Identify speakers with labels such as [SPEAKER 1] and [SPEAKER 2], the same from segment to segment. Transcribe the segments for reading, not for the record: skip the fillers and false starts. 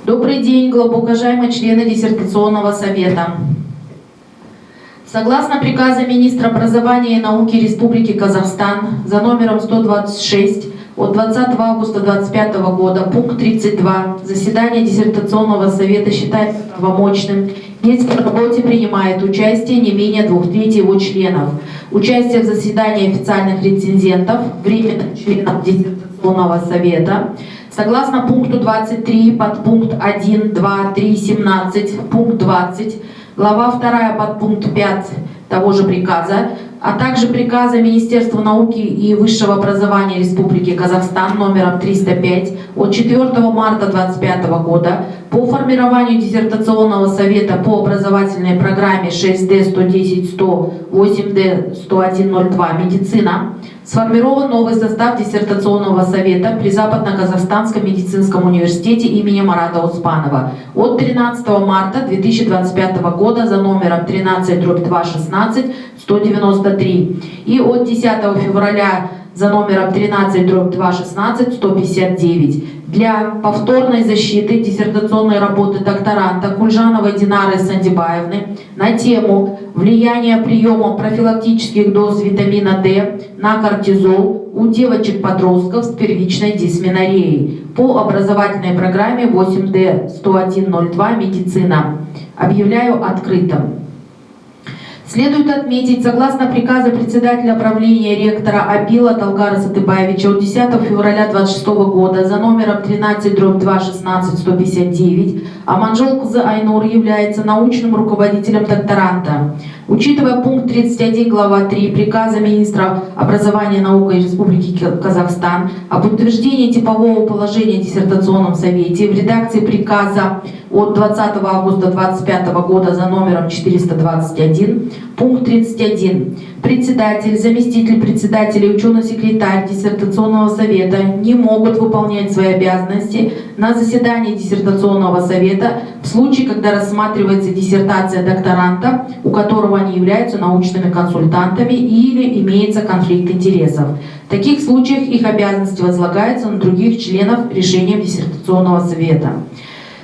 [SPEAKER 1] Добрый день, глубокоуважаемые члены диссертационного совета. Согласно приказа министра образования и науки Республики Казахстан за номером 126 от 20 августа 2025 года, пункт 32, заседание диссертационного совета считается правомочным, если в работе принимает участие не менее 2/3 его членов. Участие в заседании официальных рецензентов, временных членов диссертационного совета, согласно пункту 23, подпункт 1, 2, 3, 17, пункт 20, глава 2, подпункт 5 того же приказа, а также приказа Министерства науки и высшего образования Республики Казахстан номером 305 от 4 марта 2025 года по формированию диссертационного совета по образовательной программе 6D-110-100, 8D-101-02 «Медицина», сформирован новый состав диссертационного совета при Западно-Казахстанском медицинском университете имени Марата Оспанова от 13 марта 2025 года за номером 13/2/16-193 и от 10 февраля за номером 13/2/16-159 для повторной защиты диссертационной работы докторанта Кульжановой Динары Сандибаевны на тему влияния приема профилактических доз витамина D на кортизол у девочек-подростков с первичной дисменореей по образовательной программе 8D-101-02 «Медицина». Объявляю открытым. Следует отметить, согласно приказу председателя правления ректора Абила Талгара Сатыбаевича от 10 февраля 2026 года за номером 13/2/16-159, Аманжол Кызы Айнур является научным руководителем докторанта. Учитывая пункт 31 глава 3 приказа министра образования и науки Республики Казахстан об утверждении типового положения в диссертационном совете в редакции приказа от 20 августа 2025 года за номером 421, пункт 31. Председатель, заместитель председателя и ученый-секретарь диссертационного совета не могут выполнять свои обязанности на заседании диссертационного совета в случае, когда рассматривается диссертация докторанта, у которого они являются научными консультантами или имеется конфликт интересов. В таких случаях их обязанности возлагаются на других членов решением диссертационного совета.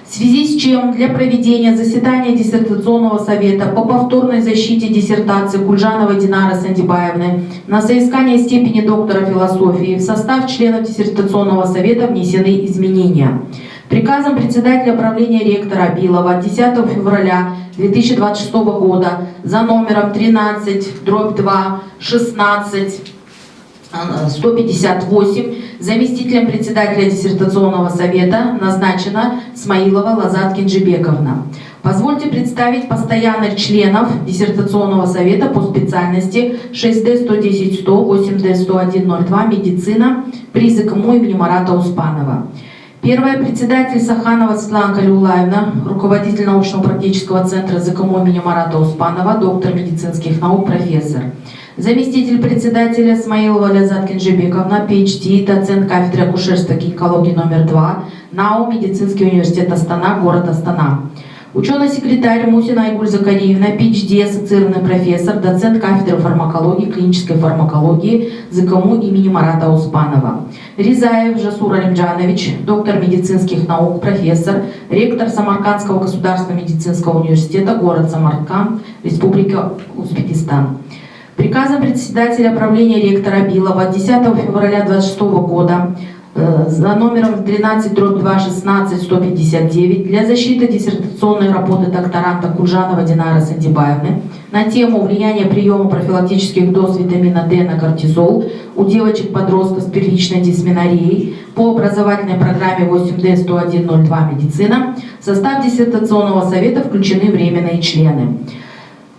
[SPEAKER 1] В связи с чем для проведения заседания диссертационного совета по повторной защите диссертации Кульжановой Динары Сандибаевны на соискание степени доктора философии в состав членов диссертационного совета внесены изменения. Приказом председателя правления ректора Абилова 10 февраля 2026 года за номером 13/2/16-158 заместителем председателя диссертационного совета назначена Смаилова Лазат Кенжебековна. Позвольте представить постоянных членов диссертационного совета по специальности 6D-110-100, 8D-101-02 «Медицина» при ЗКМУ имени Марата Оспанова. Первая — председатель Саханова Светлана Калиулаевна, руководитель научно-практического центра ЗКМУ имени Марата Оспанова, доктор медицинских наук, профессор. Заместитель председателя Смаилова Лязат Кенжебековна, PhD, доцент кафедры акушерства и гинекологии номер 2, НАУ, Медицинский университет Астана, город Астана. Ученый-секретарь Мусина Айгуль Закариевна, PhD, ассоциированный профессор, доцент кафедры фармакологии, клинической фармакологии ЗКМУ имени Марата Оспанова. Ризаев Жасур Алимджанович, доктор медицинских наук, профессор, ректор Самаркандского государственного медицинского университета, город Самарканд, Республика Узбекистан. Приказом председателя правления ректора Абилова 10 февраля 2026 года за номером 13/2/16-159 для защиты диссертационной работы докторанта Кульжановой Динары Сандибаевны на тему влияния приема профилактических доз витамина D на кортизол у девочек-подростков с первичной дисменореей по образовательной программе 8D-101-02 «Медицина» в состав диссертационного совета включены временные члены.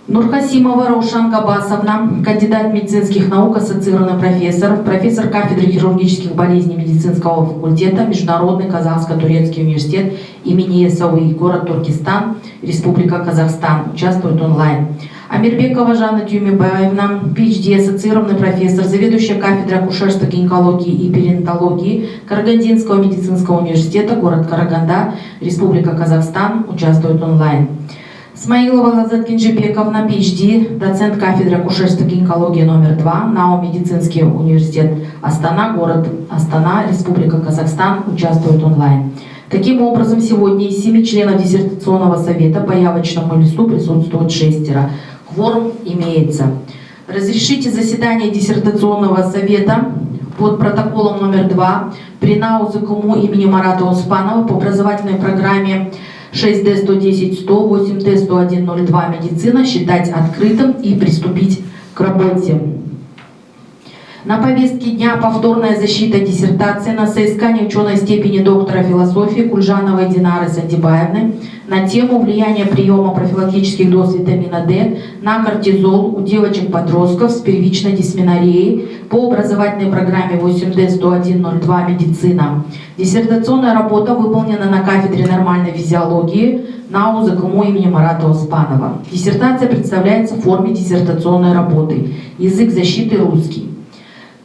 [SPEAKER 1] Нурхасимова Раушан Габасовна, кандидат медицинских наук, ассоциированный профессор, профессор кафедры хирургических болезней медицинского факультета, Международный Казахско-Турецкий университет имени Ясауи, город Туркестан, Республика Казахстан, участвует онлайн. Амирбекова Жанна Тюмебаевна, PhD, ассоциированный профессор, заведующая кафедрой акушерства, гинекологии и перинатологии Карагандинского медицинского университета, город Караганда, Республика Казахстан, участвует онлайн. Смаилова Лазат Кенжебековна, PhD, доцент кафедры акушерства и гинекологии номер 2, НАУ, Медицинский университет Астана, город Астана, Республика Казахстан, участвует онлайн. Таким образом, сегодня из 7 членов диссертационного совета по явочному листу присутствует 6. Кворум имеется. Разрешите заседание диссертационного совета под протоколом номер 2 при НАУ ЗКМУ имени Марата Оспанова по образовательной программе 6D110-100, 8D101-02 медицина считать открытым и приступить к работе. На повестке дня повторная защита диссертации на соискание ученой степени доктора философии Кульжановой Динары Сандибаевны на тему влияния приема профилактических доз витамина D на кортизол у девочек-подростков с первичной дисменореей по образовательной программе 8D101-02 медицина. Диссертационная работа выполнена на кафедре нормальной физиологии НАУ ЗКМУ имени Марата Оспанова. Диссертация представляется в форме диссертационной работы. Язык защиты русский.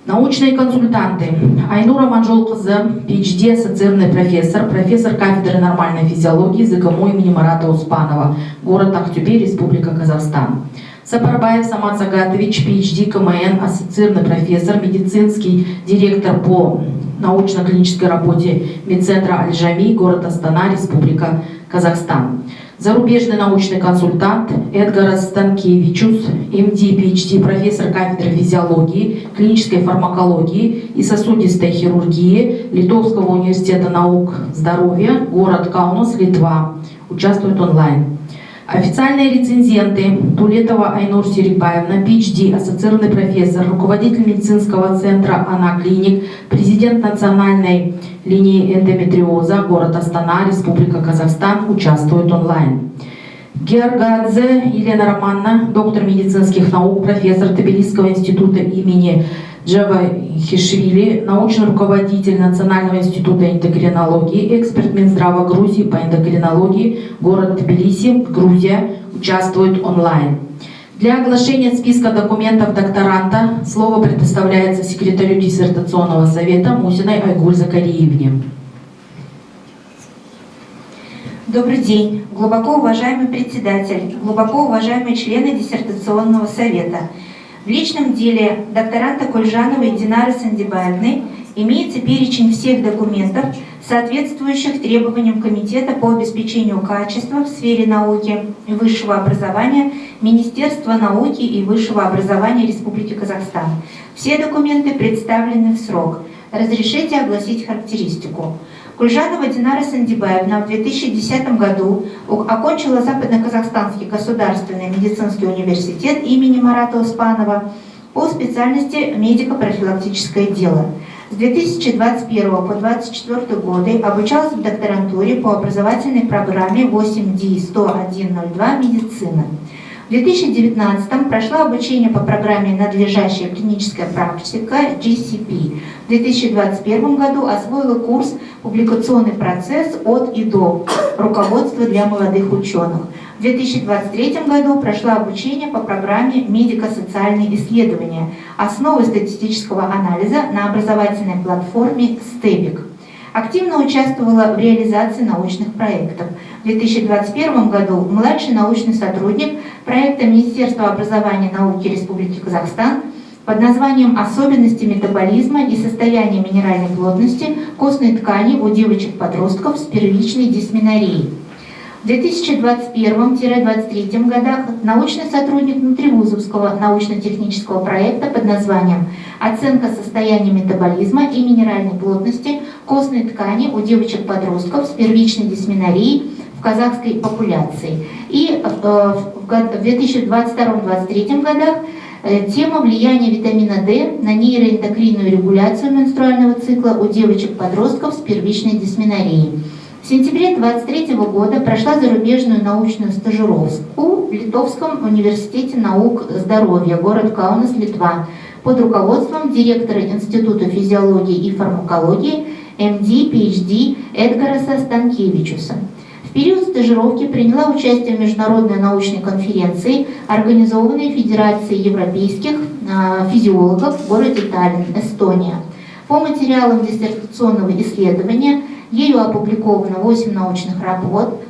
[SPEAKER 1] Научные консультанты. Айнура Манжол-кызы, PhD, ассоциированный профессор, профессор кафедры нормальной физиологии ЗКМУ имени Марата Оспанова, город Актюбе, Республика Казахстан. Сапарбаев Самат Сагатович, PhD, КМН, ассоциированный профессор, медицинский директор по научно-клинической работе медцентра Аль-Жами, город Астана, Республика Казахстан. Зарубежный научный консультант Эдгарас Станкевичус, МД, PhD, профессор кафедры физиологии, клинической фармакологии и сосудистой хирургии Литовского университета наук здоровья, город Каунас, Литва. Участвует онлайн. Официальные рецензенты: Тулетова Айнур Серикбаевна, PhD, ассоциированный профессор, руководитель медицинского центра Ана-клиник, президент национальной линии эндометриоза, город Астана, Республика Казахстан, участвует онлайн. Гергадзе Елена Романна, доктор медицинских наук, профессор Тбилисского института имени Джавахишвили, научный руководитель Национального института эндокринологии, эксперт Минздрава Грузии по эндокринологии, город Тбилиси, Грузия, участвует онлайн. Для оглашения списка документов докторанта слово предоставляется секретарю диссертационного совета Мусиной Айгуль Закариевне.
[SPEAKER 2] Добрый день, глубоко уважаемый председатель, глубоко уважаемые члены диссертационного совета. В личном деле докторанта Кульжановой Динары Сандибаевны имеется перечень всех документов, соответствующих требованиям Комитета по обеспечению качества в сфере науки и высшего образования Министерства науки и высшего образования Республики Казахстан. Все документы представлены в срок. Разрешите огласить характеристику. Кульжанова Динара Сандибаевна в 2010 году окончила Западно-Казахстанский государственный медицинский университет имени Марата Оспанова по специальности медико-профилактическое дело. С 2021 по 2024 годы обучалась в докторантуре по образовательной программе 8D101-02 «Медицина». В 2019 прошла обучение по программе «Надлежащая клиническая практика» GCP. В 2021 году освоила курс «Публикационный процесс от и до. Руководство для молодых ученых». В 2023 году прошла обучение по программе «Медико-социальные исследования. Основы статистического анализа» на образовательной платформе «Стебик». Активно участвовала в реализации научных проектов. В 2021 году младший научный сотрудник проекта Министерства образования и науки Республики Казахстан под названием «Особенности метаболизма и состояние минеральной плотности костной ткани у девочек-подростков с первичной дисменореей». В 2021-2023 годах научный сотрудник внутривузовского научно-технического проекта под названием «Оценка состояния метаболизма и минеральной плотности костной ткани у девочек-подростков с первичной дисменореей в казахской популяции». И в 2022-2023 годах тема влияния витамина D на нейроэндокринную регуляцию менструального цикла у девочек-подростков с первичной дисменореей. В сентябре 2023 года прошла зарубежную научную стажировку в Литовском университете наук здоровья, город Каунас, Литва, под руководством директора Института физиологии и фармакологии МД, PhD Эдгараса Станкевичуса. В период стажировки приняла участие в международной научной конференции, организованной Федерацией европейских физиологов в городе Таллин, Эстония. По материалам диссертационного исследования ею опубликовано 8 научных работ,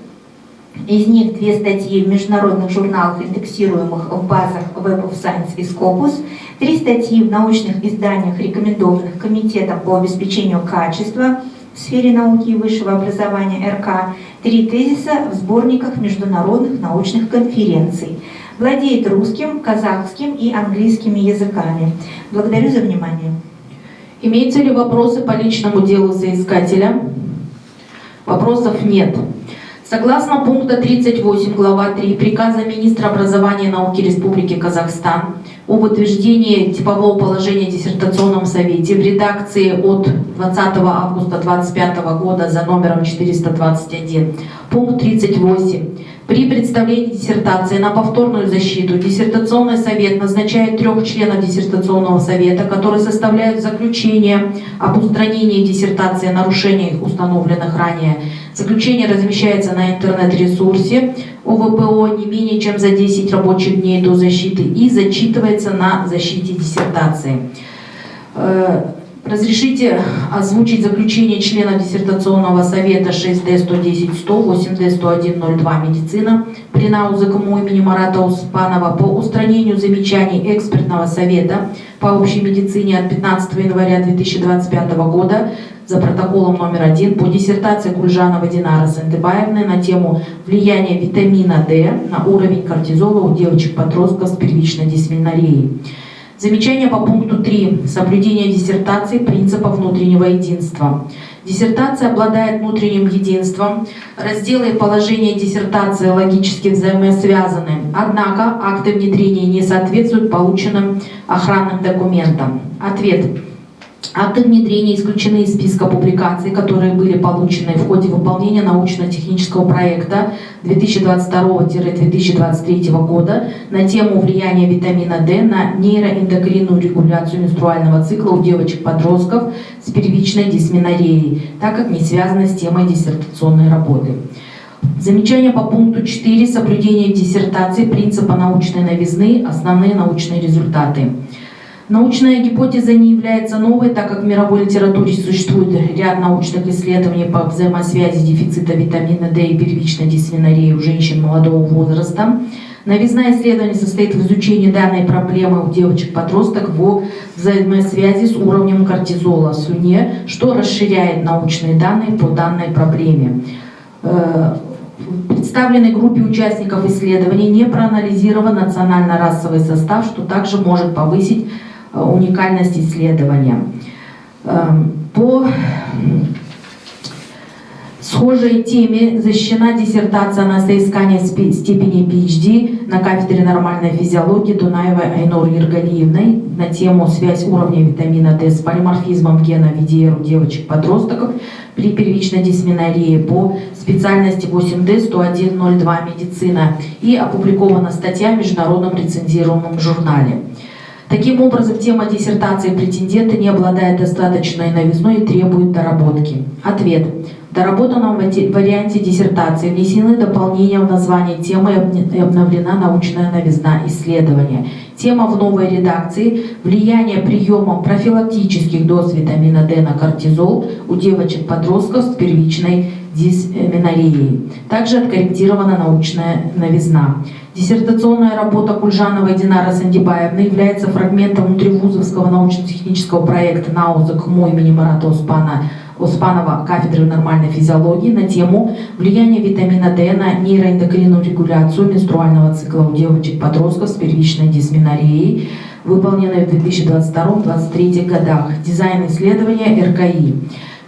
[SPEAKER 2] из них 2 статьи в международных журналах, индексируемых в базах Web of Science и Scopus, 3 статьи в научных изданиях, рекомендованных Комитетом по обеспечению качества в сфере науки и высшего образования РК, 3 тезиса в сборниках международных научных конференций. Владеет русским, казахским и английскими языками. Благодарю за внимание.
[SPEAKER 1] Имеются ли вопросы по личному делу соискателя? Вопросов нет. Согласно пункта 38 глава 3 приказа министра образования и науки Республики Казахстан об утверждении типового положения в диссертационном совете в редакции от 20 августа 2025 года за номером 421, пункт 38. При представлении диссертации на повторную защиту диссертационный совет назначает 3 членов диссертационного совета, которые составляют заключение об устранении диссертации нарушений, установленных ранее. Заключение размещается на интернет-ресурсе ОВПО не менее чем за 10 рабочих дней до защиты и зачитывается на защите диссертации. Разрешите озвучить заключение члена диссертационного совета 6D-110-100, 8D-101-02 медицина при НАУ ЗКМУ имени Марата Успанова по устранению замечаний экспертного совета по общей медицине от 15 января 2025 года за протоколом номер 1 по диссертации Кульжановой Динары Сандыбаевны на тему влияния витамина D на уровень кортизола у девочек-подростков с первичной дисменореей. Замечание по пункту 3. Соблюдение диссертации принципа внутреннего единства. Диссертация обладает внутренним единством. Разделы и положения диссертации логически взаимосвязаны. Однако акты внедрения не соответствуют полученным охранным документам. Ответ. Акты внедрения исключены из списка публикаций, которые были получены в ходе выполнения научно-технического проекта 2022-2023 года на тему влияния витамина D на нейроэндокринную регуляцию менструального цикла у девочек-подростков с первичной дисменореей, так как не связаны с темой диссертационной работы. Замечание по пункту 4. Соблюдение диссертации принципа научной новизны. Основные научные результаты. Научная гипотеза не является новой, так как в мировой литературе существует ряд научных исследований по взаимосвязи дефицита витамина D и первичной дисменореи у женщин молодого возраста. Новизна исследований состоит в изучении данной проблемы у девочек-подросток в взаимосвязи с уровнем кортизола в слюне, что расширяет научные данные по данной проблеме. В представленной группе участников исследований не проанализирован национально-расовый состав, что также может повысить уникальность исследования. По схожей теме защищена диссертация на соискание степени PhD на кафедре нормальной физиологии Дунаевой Айнур Ергалиевной на тему «Связь уровня витамина D с полиморфизмом гена VDR у девочек-подростков при первичной дисменории» по специальности 8D-101-02 медицина и опубликована статья в международном рецензируемом журнале. Таким образом, тема диссертации претендента не обладает достаточной новизной и требует доработки. Ответ. В доработанном варианте диссертации внесены дополнения в название темы и обновлена научная новизна исследования. Тема в новой редакции «Влияние приема профилактических доз витамина D на кортизол у девочек-подростков с первичной дисменореей». Также откорректирована научная новизна. Диссертационная работа Кульжановой Динары Сандыбаевны является фрагментом внутривузовского научно-технического проекта НАУ ЗКМУ имени Марата Успанова кафедры нормальной физиологии на тему влияния витамина D на нейроэндокринную регуляцию менструального цикла у девочек-подростков с первичной дисменореей, выполненной в 2022-2023 годах. Дизайн исследования РКИ.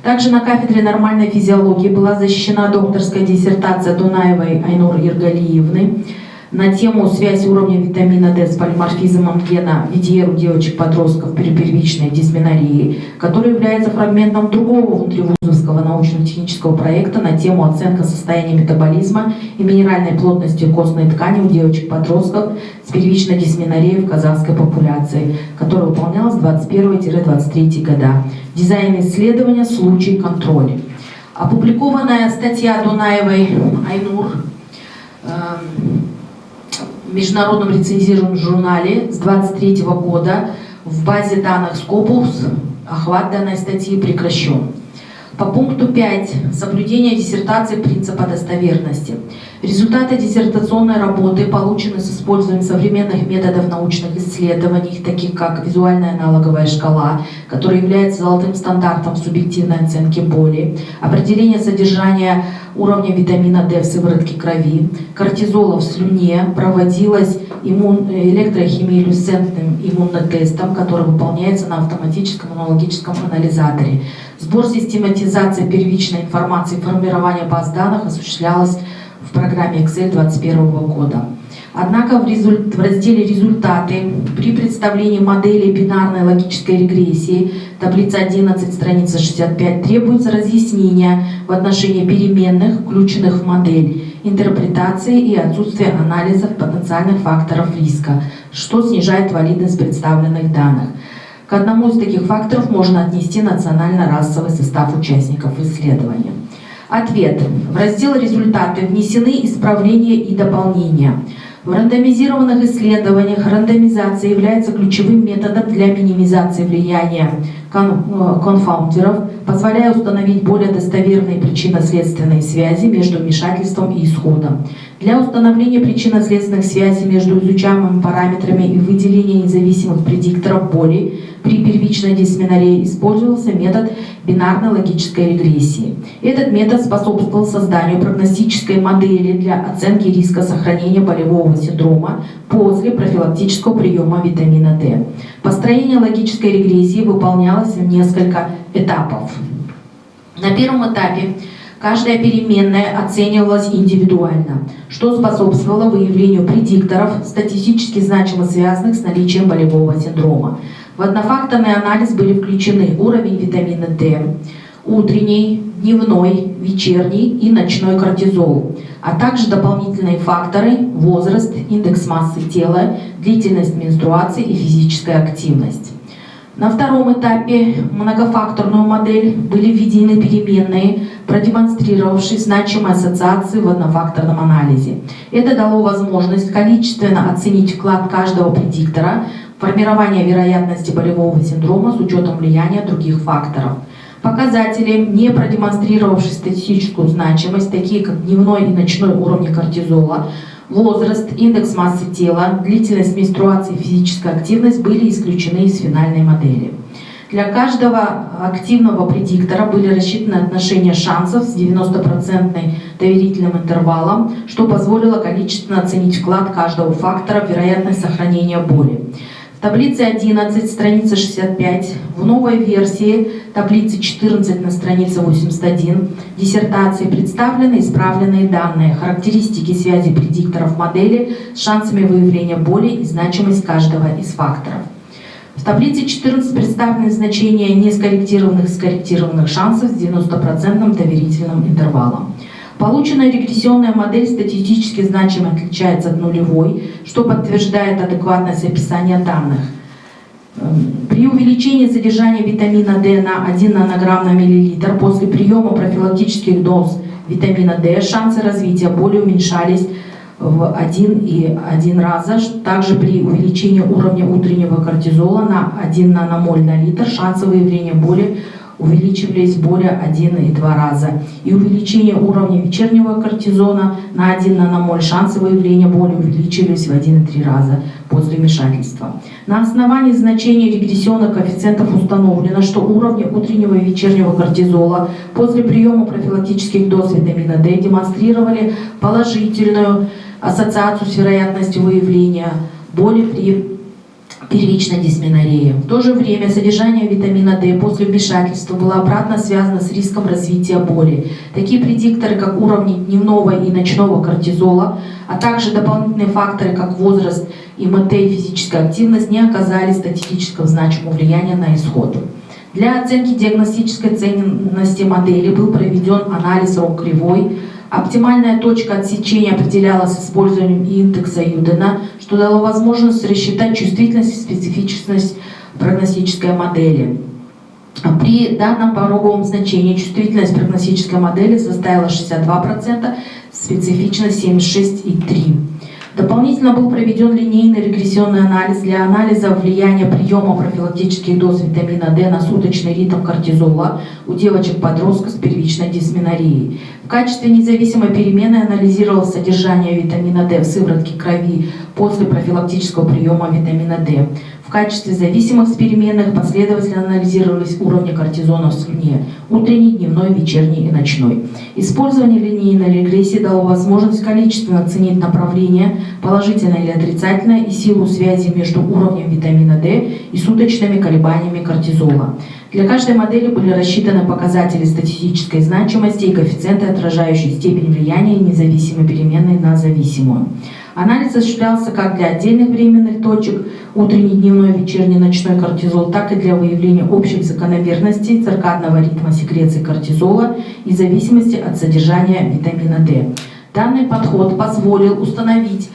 [SPEAKER 1] Также на кафедре нормальной физиологии была защищена докторская диссертация Дунаевой Айнур Ергалиевны на тему «Связь уровня витамина D с полиморфизмом гена VDR у девочек-подростков при первичной дисменории», который является фрагментом другого внутривузовского научно-технического проекта на тему «Оценка состояния метаболизма и минеральной плотности костной ткани у девочек-подростков с первичной дисменореей в казахской популяции», которая выполнялась с 21-23 года. Дизайн исследования «Случай контроль». Опубликованная статья Дунаевой Айнур в международном рецензируемом журнале с 23 года в базе данных Scopus охват данной статьи прекращен. По пункту 5. Соблюдение диссертации принципа достоверности. Результаты диссертационной работы получены с использованием современных методов научных исследований, таких как визуальная аналоговая шкала, которая является золотым стандартом в субъективной оценке боли, определение содержания уровня витамина D в сыворотке крови, кортизола в слюне, проводилась электрохимиолюминесцентным иммунотестом, который выполняется на автоматическом иммунологическом анализаторе. Сбор систематизации первичной информации и формирование баз данных осуществлялось в программе Excel 2021 года. Однако в разделе «Результаты» при представлении модели бинарной логической регрессии, таблица 11, страница 65, требуется разъяснение в отношении переменных, включенных в модель, интерпретации и отсутствия анализов потенциальных факторов риска, что снижает валидность представленных данных. К одному из таких факторов можно отнести национально-расовый состав участников исследования. Ответ. В раздел «Результаты» внесены исправления и дополнения. В рандомизированных исследованиях рандомизация является ключевым методом для минимизации влияния конфаундеров, позволяя установить более достоверные причинно-следственные связи между вмешательством и исходом. Для установления причинно-следственных связей между изучаемыми параметрами и выделения независимых предикторов боли при первичной дисменорее использовался метод бинарной логической регрессии. Этот метод способствовал созданию прогностической модели для оценки риска сохранения болевого синдрома после профилактического приема витамина D. Построение логической регрессии выполнялось в несколько этапов. На первом этапе каждая переменная оценивалась индивидуально, что способствовало выявлению предикторов, статистически значимо связанных с наличием болевого синдрома. В однофакторный анализ были включены уровень витамина D, утренний, дневной, вечерний и ночной кортизол, а также дополнительные факторы: возраст, индекс массы тела, длительность менструации и физическая активность. На втором этапе в многофакторную модель были введены переменные, продемонстрировавшие значимые ассоциации в однофакторном анализе. Это дало возможность количественно оценить вклад каждого предиктора в формирование вероятности болевого синдрома с учетом влияния других факторов. Показатели, не продемонстрировавшие статистическую значимость, такие как дневной и ночной уровни кортизола, возраст, индекс массы тела, длительность менструации и физическая активность, были исключены из финальной модели. Для каждого активного предиктора были рассчитаны отношения шансов с 90% доверительным интервалом, что позволило количественно оценить вклад каждого фактора в вероятность сохранения боли. В таблице 11, страница 65, в новой версии таблицы 14 на странице 81 диссертации представлены исправленные данные, характеристики связи предикторов модели с шансами выявления боли и значимость каждого из факторов. В таблице 14 представлены значения нескорректированных и скорректированных шансов с 90% доверительным интервалом. Полученная регрессионная модель статистически значимо отличается от нулевой, что подтверждает адекватность описания данных. При увеличении содержания витамина D на 1 нанограмм на миллилитр после приема профилактических доз витамина D шансы развития боли уменьшались в 1,1 раза. Также при увеличении уровня утреннего кортизола на 1 наномоль на литр шансы выявления боли увеличивались более 1,2 раза. И увеличение уровня вечернего кортизона на 1 наномоль шансы выявления боли увеличились в 1,3 раза после вмешательства. На основании значений регрессионных коэффициентов установлено, что уровни утреннего и вечернего кортизола после приема профилактических доз витамина D демонстрировали положительную ассоциацию с вероятностью выявления боли при первичной дисменории. В то же время содержание витамина D после вмешательства было обратно связано с риском развития боли. Такие предикторы, как уровни дневного и ночного кортизола, а также дополнительные факторы, как возраст, ИМТ и физическая активность, не оказали статистического значимого влияния на исход. Для оценки диагностической ценности модели был проведен анализ рог-кривой. Оптимальная точка отсечения определялась с использованием индекса Юдена, что дало возможность рассчитать чувствительность и специфичность прогностической модели. При данном пороговом значении чувствительность прогностической модели составила 62%, специфичность 76,3%. Дополнительно был проведен линейный регрессионный анализ для анализа влияния приема профилактических доз витамина D на суточный ритм кортизола у девочек-подростков с первичной дисменорией. В качестве независимой перемены анализировалось содержание витамина D в сыворотке крови после профилактического приема витамина D. В качестве зависимых с переменных последовательно анализировались уровни кортизона в слюне – утренний, дневной, вечерний и ночной. Использование линейной регрессии дало возможность количественно оценить направление, положительное или отрицательное, и силу связи между уровнем витамина D и суточными колебаниями кортизола. Для каждой модели были рассчитаны показатели статистической значимости и коэффициенты, отражающие степень влияния независимой переменной на зависимую. Анализ осуществлялся как для отдельных временных точек утренний, дневной, вечерний, ночной кортизол, так и для выявления общих закономерностей циркадного ритма секреции кортизола и зависимости от содержания витамина D. Данный подход позволил установить,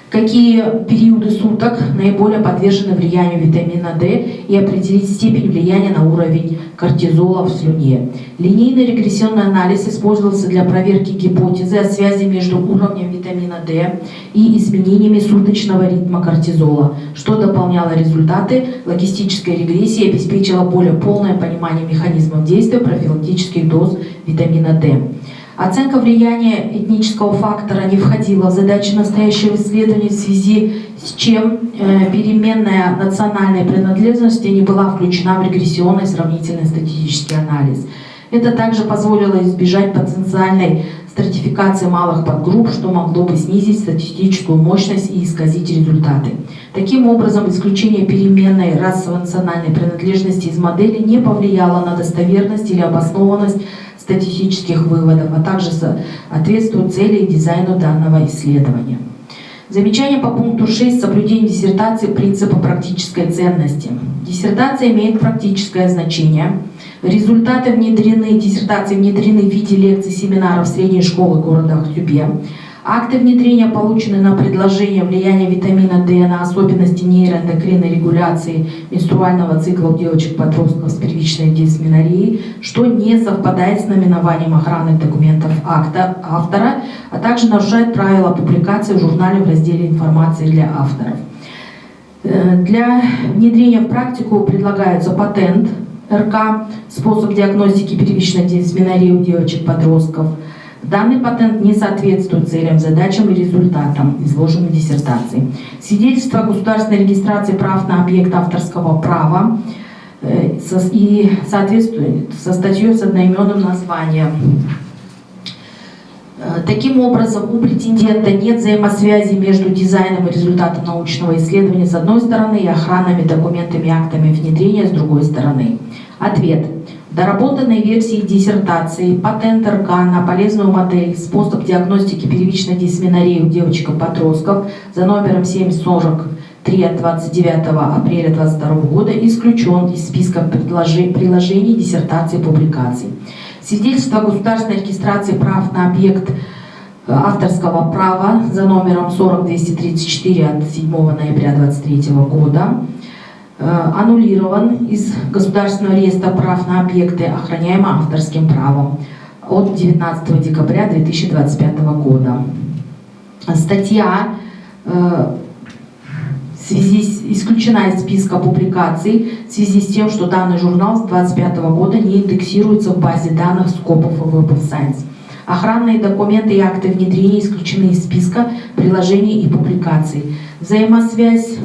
[SPEAKER 1] какие периоды суток наиболее подвержены влиянию витамина D и определить степень влияния на уровень кортизола в слюне. Линейный регрессионный анализ использовался для проверки гипотезы о связи между уровнем витамина D и изменениями суточного ритма кортизола, что дополняло результаты логистической регрессии и обеспечило более полное понимание механизмов действия профилактических доз витамина D. Оценка влияния этнического фактора не входила в задачи настоящего исследования, в связи с чем переменная национальной принадлежности не была включена в регрессионный сравнительный статистический анализ. Это также позволило избежать потенциальной стратификации малых подгрупп, что могло бы снизить статистическую мощность и исказить результаты. Таким образом, исключение переменной расово-национальной принадлежности из модели не повлияло на достоверность или обоснованность статистических выводов, а также соответствует цели и дизайну данного исследования. Замечание по пункту 6. Соблюдение диссертации принципа практической ценности. Диссертация имеет практическое значение. Результаты диссертации внедрены в виде лекций, семинаров средней школы города Ахтубе. Акты внедрения получены на предложение влияния витамина D на особенности нейроэндокринной регуляции менструального цикла у девочек-подростков с первичной дисменорией, что не совпадает с наименованием охранных документов автора, а также нарушает правила публикации в журнале в разделе «Информация для авторов». Для внедрения в практику предлагается патент РК «Способ диагностики первичной дисменории у девочек-подростков». Данный патент не соответствует целям, задачам и результатам, изложенным в диссертации. Свидетельство о государственной регистрации прав на объект авторского права и соответствует со статьей с одноименным названием. Таким образом, у претендента нет взаимосвязи между дизайном и результатом научного исследования с одной стороны и охранными документами и актами внедрения с другой стороны. Ответ. В доработанной версии диссертации патент РК на полезную модель «Способ диагностики первичной дисменории у девочек-подростков» за номером 743 от 29 апреля 2022 года исключен из списка приложений диссертации публикаций. Свидетельство о государственной регистрации прав на объект авторского права за номером 40234 от 7 ноября 2023 года аннулирован из Государственного реестра прав на объекты, охраняемые авторским правом, от 19 декабря 2025 года. Статья исключена из списка публикаций в связи с тем, что данный журнал с 2025 года не индексируется в базе данных Scopus и Web of Science. Охранные документы и акты внедрения исключены из списка приложений и публикаций. Взаимосвязь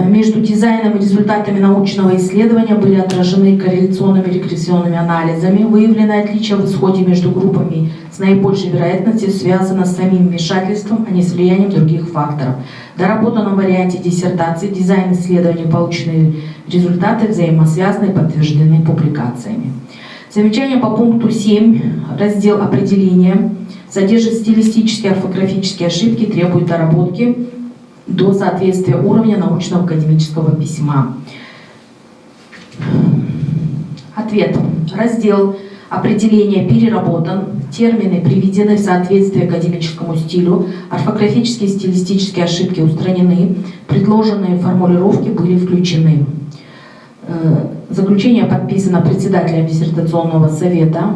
[SPEAKER 1] между дизайном и результатами научного исследования были отражены корреляционными регрессионными анализами. Выявленное отличие в исходе между группами с наибольшей вероятностью связано с самим вмешательством, а не с влиянием других факторов. В доработанном варианте диссертации дизайн исследований полученные результаты взаимосвязаны и подтверждены публикациями. Замечание по пункту 7. Раздел «Определение» содержит стилистические орфографические ошибки, требует доработки до соответствия уровня научного академического письма. Ответ. Раздел «Определение» переработан, термины приведены в соответствие академическому стилю, орфографические и стилистические ошибки устранены, предложенные формулировки были включены. Заключение подписано председателем диссертационного совета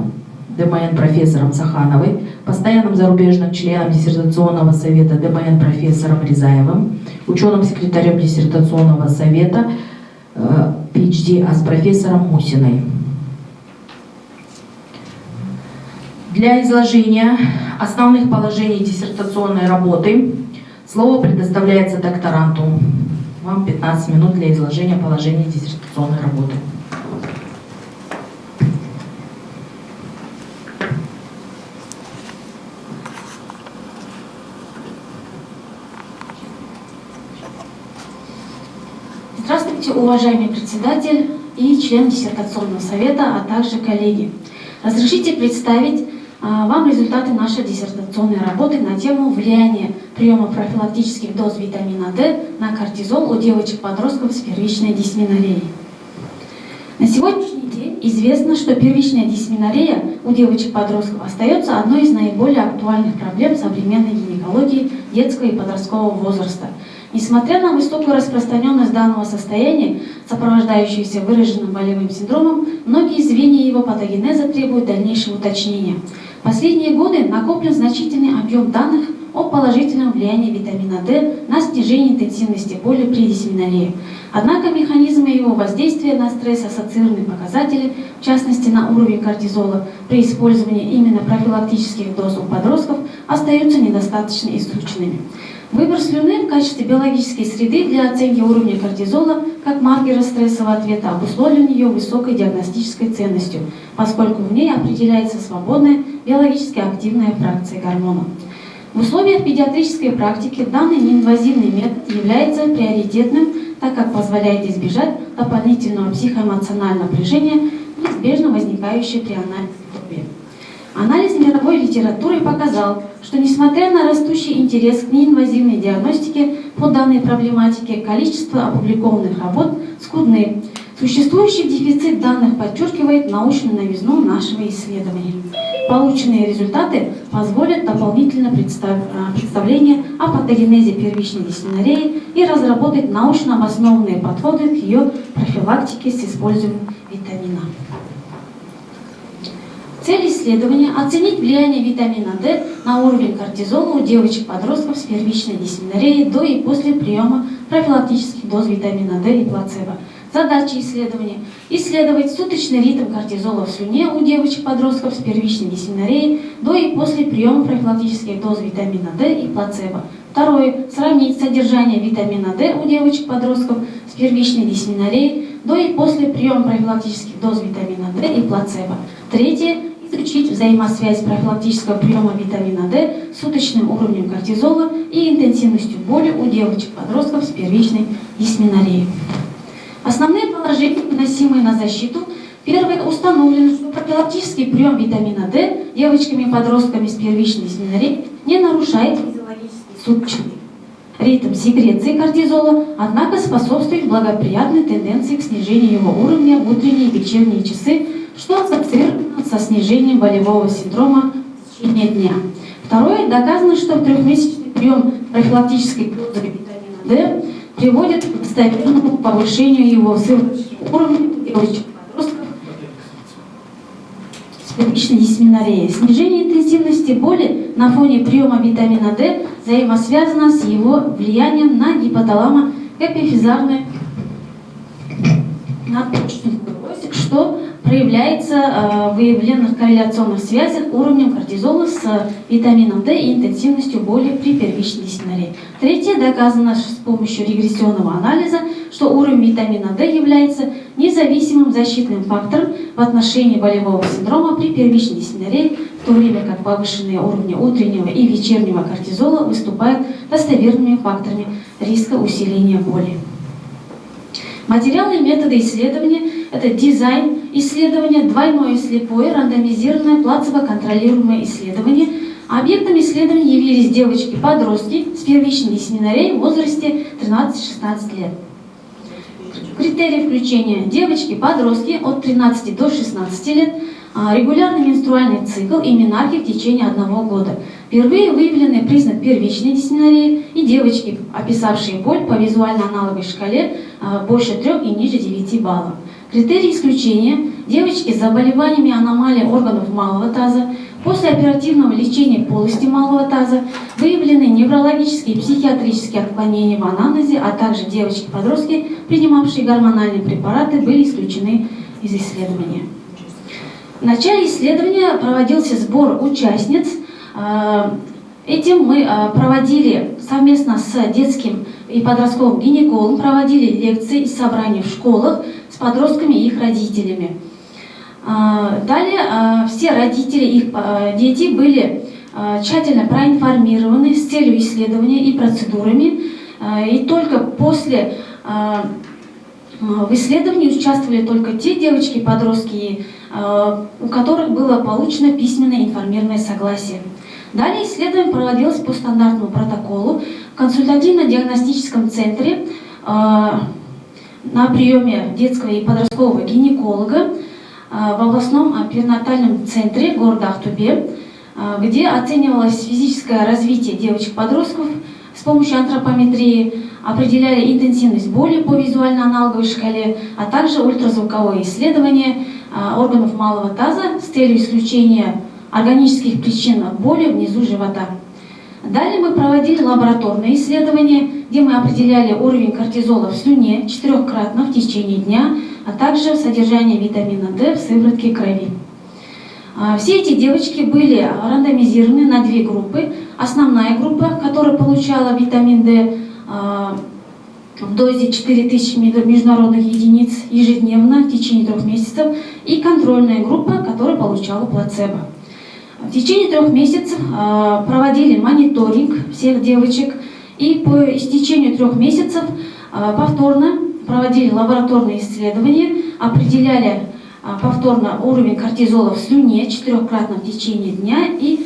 [SPEAKER 1] ДМН профессором Сахановой, постоянным зарубежным членом диссертационного совета ДМН профессором Рязаевым, ученым-секретарем диссертационного совета PhD с профессором Мусиной. Для изложения основных положений диссертационной работы слово предоставляется докторанту. Вам 15 минут для изложения положений диссертационной работы.
[SPEAKER 3] Здравствуйте, уважаемый председатель и член диссертационного совета, а также коллеги. Разрешите представить вам результаты нашей диссертационной работы на тему влияния приема профилактических доз витамина D на кортизол у девочек-подростков с первичной дисменореей. На сегодняшний день известно, что первичная дисменорея у девочек-подростков остается одной из наиболее актуальных проблем современной гинекологии детского и подросткового возраста. Несмотря на высокую распространенность данного состояния, сопровождающуюся выраженным болевым синдромом, многие звенья его патогенеза требуют дальнейшего уточнения. В последние годы накоплен значительный объем данных о положительном влиянии витамина D на снижение интенсивности боли при дисменорее. Однако механизмы его воздействия на стресс-ассоциированные показатели, в частности на уровень кортизола, при использовании именно профилактических доз у подростков, остаются недостаточно изученными. Выбор слюны в качестве биологической среды для оценки уровня кортизола как маркера стрессового ответа обусловлен ее высокой диагностической ценностью, поскольку в ней определяется свободная биологически активная фракция гормона. В условиях педиатрической практики данный неинвазивный метод является приоритетным, так как позволяет избежать дополнительного психоэмоционального напряжения, неизбежно возникающее при анализе крови. Анализ мировой литературы показал, что несмотря на растущий интерес к неинвазивной диагностике по данной проблематике, количество опубликованных работ скудны. Существующий дефицит данных подчеркивает научную новизну нашего исследования. Полученные результаты позволят дополнительно представление о патогенезе первичной дисменореи и разработать научно обоснованные подходы к ее профилактике с использованием витамина. Цель исследования – оценить влияние витамина D на уровень кортизола у девочек-подростков с первичной дисменореей до и после приема профилактических доз витамина D и плацебо. Задача исследования – исследовать суточный ритм кортизола в слюне у девочек-подростков с первичной дисменореей до и после приема профилактических доз витамина D и плацебо. Второе – сравнить содержание витамина D у девочек-подростков с первичной дисменореей до и после приема профилактических доз витамина D и плацебо. Третье – изучить взаимосвязь профилактического приема витамина D с суточным уровнем кортизола и интенсивностью боли у девочек-подростков с первичной дисменореей. Основные положения, выносимые на защиту. Первое, установлено, что профилактический прием витамина D девочками и подростками с первичной дисменореей не нарушает физиологический суточный ритм секреции кортизола, однако способствует благоприятной тенденции к снижению его уровня в утренние и вечерние часы, что ассоциировано со снижением болевого синдрома в течение дня. Второе, доказано, что трехмесячный прием профилактической дозы витамина D приводит к стабильному повышению его сывороточного уровня у девочек-подростков с первичной дисменореей. Снижение интенсивности боли на фоне приема витамина D взаимосвязано с его влиянием на гипоталамо-эпифизарное надпочечник, что проявляется в выявленных корреляционных связях уровнем кортизола с витамином D и интенсивностью боли при первичной дисменорее. Третье, доказано с помощью регрессионного анализа, что уровень витамина D является независимым защитным фактором в отношении болевого синдрома при первичной дисменорее, в то время как повышенные уровни утреннего и вечернего кортизола выступают достоверными факторами риска усиления боли. Материалы и методы исследования – это дизайн исследования, двойное слепое, рандомизированное, плацебо-контролируемое исследование. Объектом исследования явились девочки-подростки с первичной дисменореей в возрасте 13-16 лет. Критерии включения: девочки-подростки от 13 до 16 лет, регулярный менструальный цикл и менархия в течение 1 года. Впервые выявленный признак первичной дисменореи и девочки, описавшие боль по визуально-аналоговой шкале больше 3 и ниже 9 баллов. Критерий исключения – девочки с заболеваниями аномалий органов малого таза, после оперативного лечения полости малого таза, выявлены неврологические и психиатрические отклонения в анамнезе, а также девочки-подростки, принимавшие гормональные препараты, были исключены из исследования. В начале исследования проводился сбор участниц. Этим мы проводили совместно с детским и подростковым гинекологом, проводили лекции и собрания в школах с подростками и их родителями. Далее все родители и их дети были тщательно проинформированы с целью исследования и процедурами, и только после в исследовании участвовали только те девочки и подростки, у которых было получено письменное информированное согласие. Далее исследование проводилось по стандартному протоколу в консультативно-диагностическом центре на приеме детского и подросткового гинеколога в областном перинатальном центре города Ахтубе, где оценивалось физическое развитие девочек-подростков с помощью антропометрии, определяли интенсивность боли по визуально-аналоговой шкале, а также ультразвуковое исследование органов малого таза с целью исключения органических причин боли внизу живота. Далее мы проводили лабораторные исследования, где мы определяли уровень кортизола в слюне 4-кратно в течение дня, а также содержание витамина D в сыворотке крови. Все эти девочки были рандомизированы на две группы. Основная группа, которая получала витамин D в дозе 4000 международных единиц ежедневно в течение 3 месяцев, и контрольная группа, которая получала плацебо. В течение 3 месяцев проводили мониторинг всех девочек, и по истечению 3 месяцев повторно проводили лабораторные исследования, определяли повторно уровень кортизола в слюне 4-кратно в течение дня и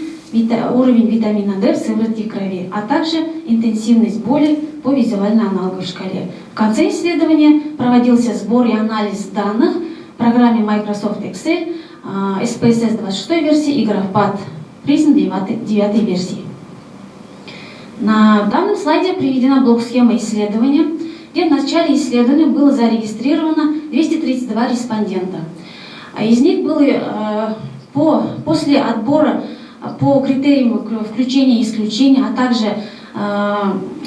[SPEAKER 3] уровень витамина D в сыворотке крови, а также интенсивность боли по визуально-аналоговой шкале. В конце исследования проводился сбор и анализ данных в программе Microsoft Excel, SPSS 26 версии и GraphPad Prism 9 версии. На данном слайде приведена блок-схема исследования, где в начале исследования было зарегистрировано 232 респондента. Из них было после отбора по критериям включения и исключения, а также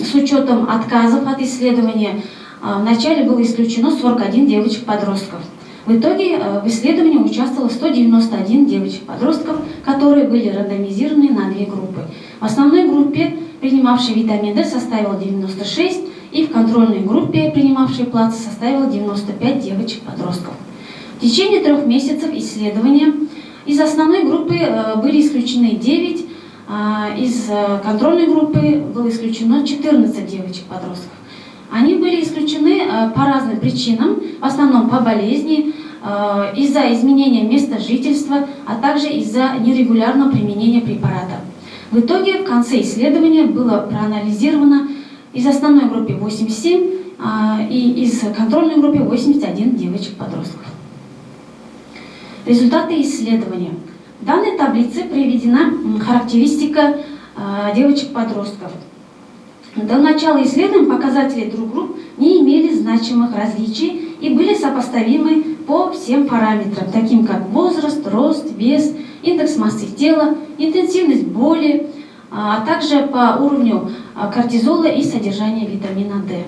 [SPEAKER 3] с учетом отказов от исследования, вначале было исключено 41 девочек-подростков. В итоге в исследовании участвовало 191 девочек-подростков, которые были рандомизированы на 2 группы. В основной группе, принимавшей витамин D, составило 96, и в контрольной группе, принимавшей плацебо, составило 95 девочек-подростков. В течение 3 месяцев исследования из основной группы были исключены 9, из контрольной группы было исключено 14 девочек-подростков. Они были исключены по разным причинам, в основном по болезни, из-за изменения места жительства, а также из-за нерегулярного применения препарата. В итоге в конце исследования было проанализировано из основной группы 87 и из контрольной группы 81 девочек-подростков. Результаты исследования. В данной таблице приведена характеристика девочек-подростков. До начала исследования показатели 2 групп не имели значимых различий и были сопоставимы по всем параметрам, таким как возраст, рост, вес, индекс массы тела, интенсивность боли, а также по уровню кортизола и содержания витамина D.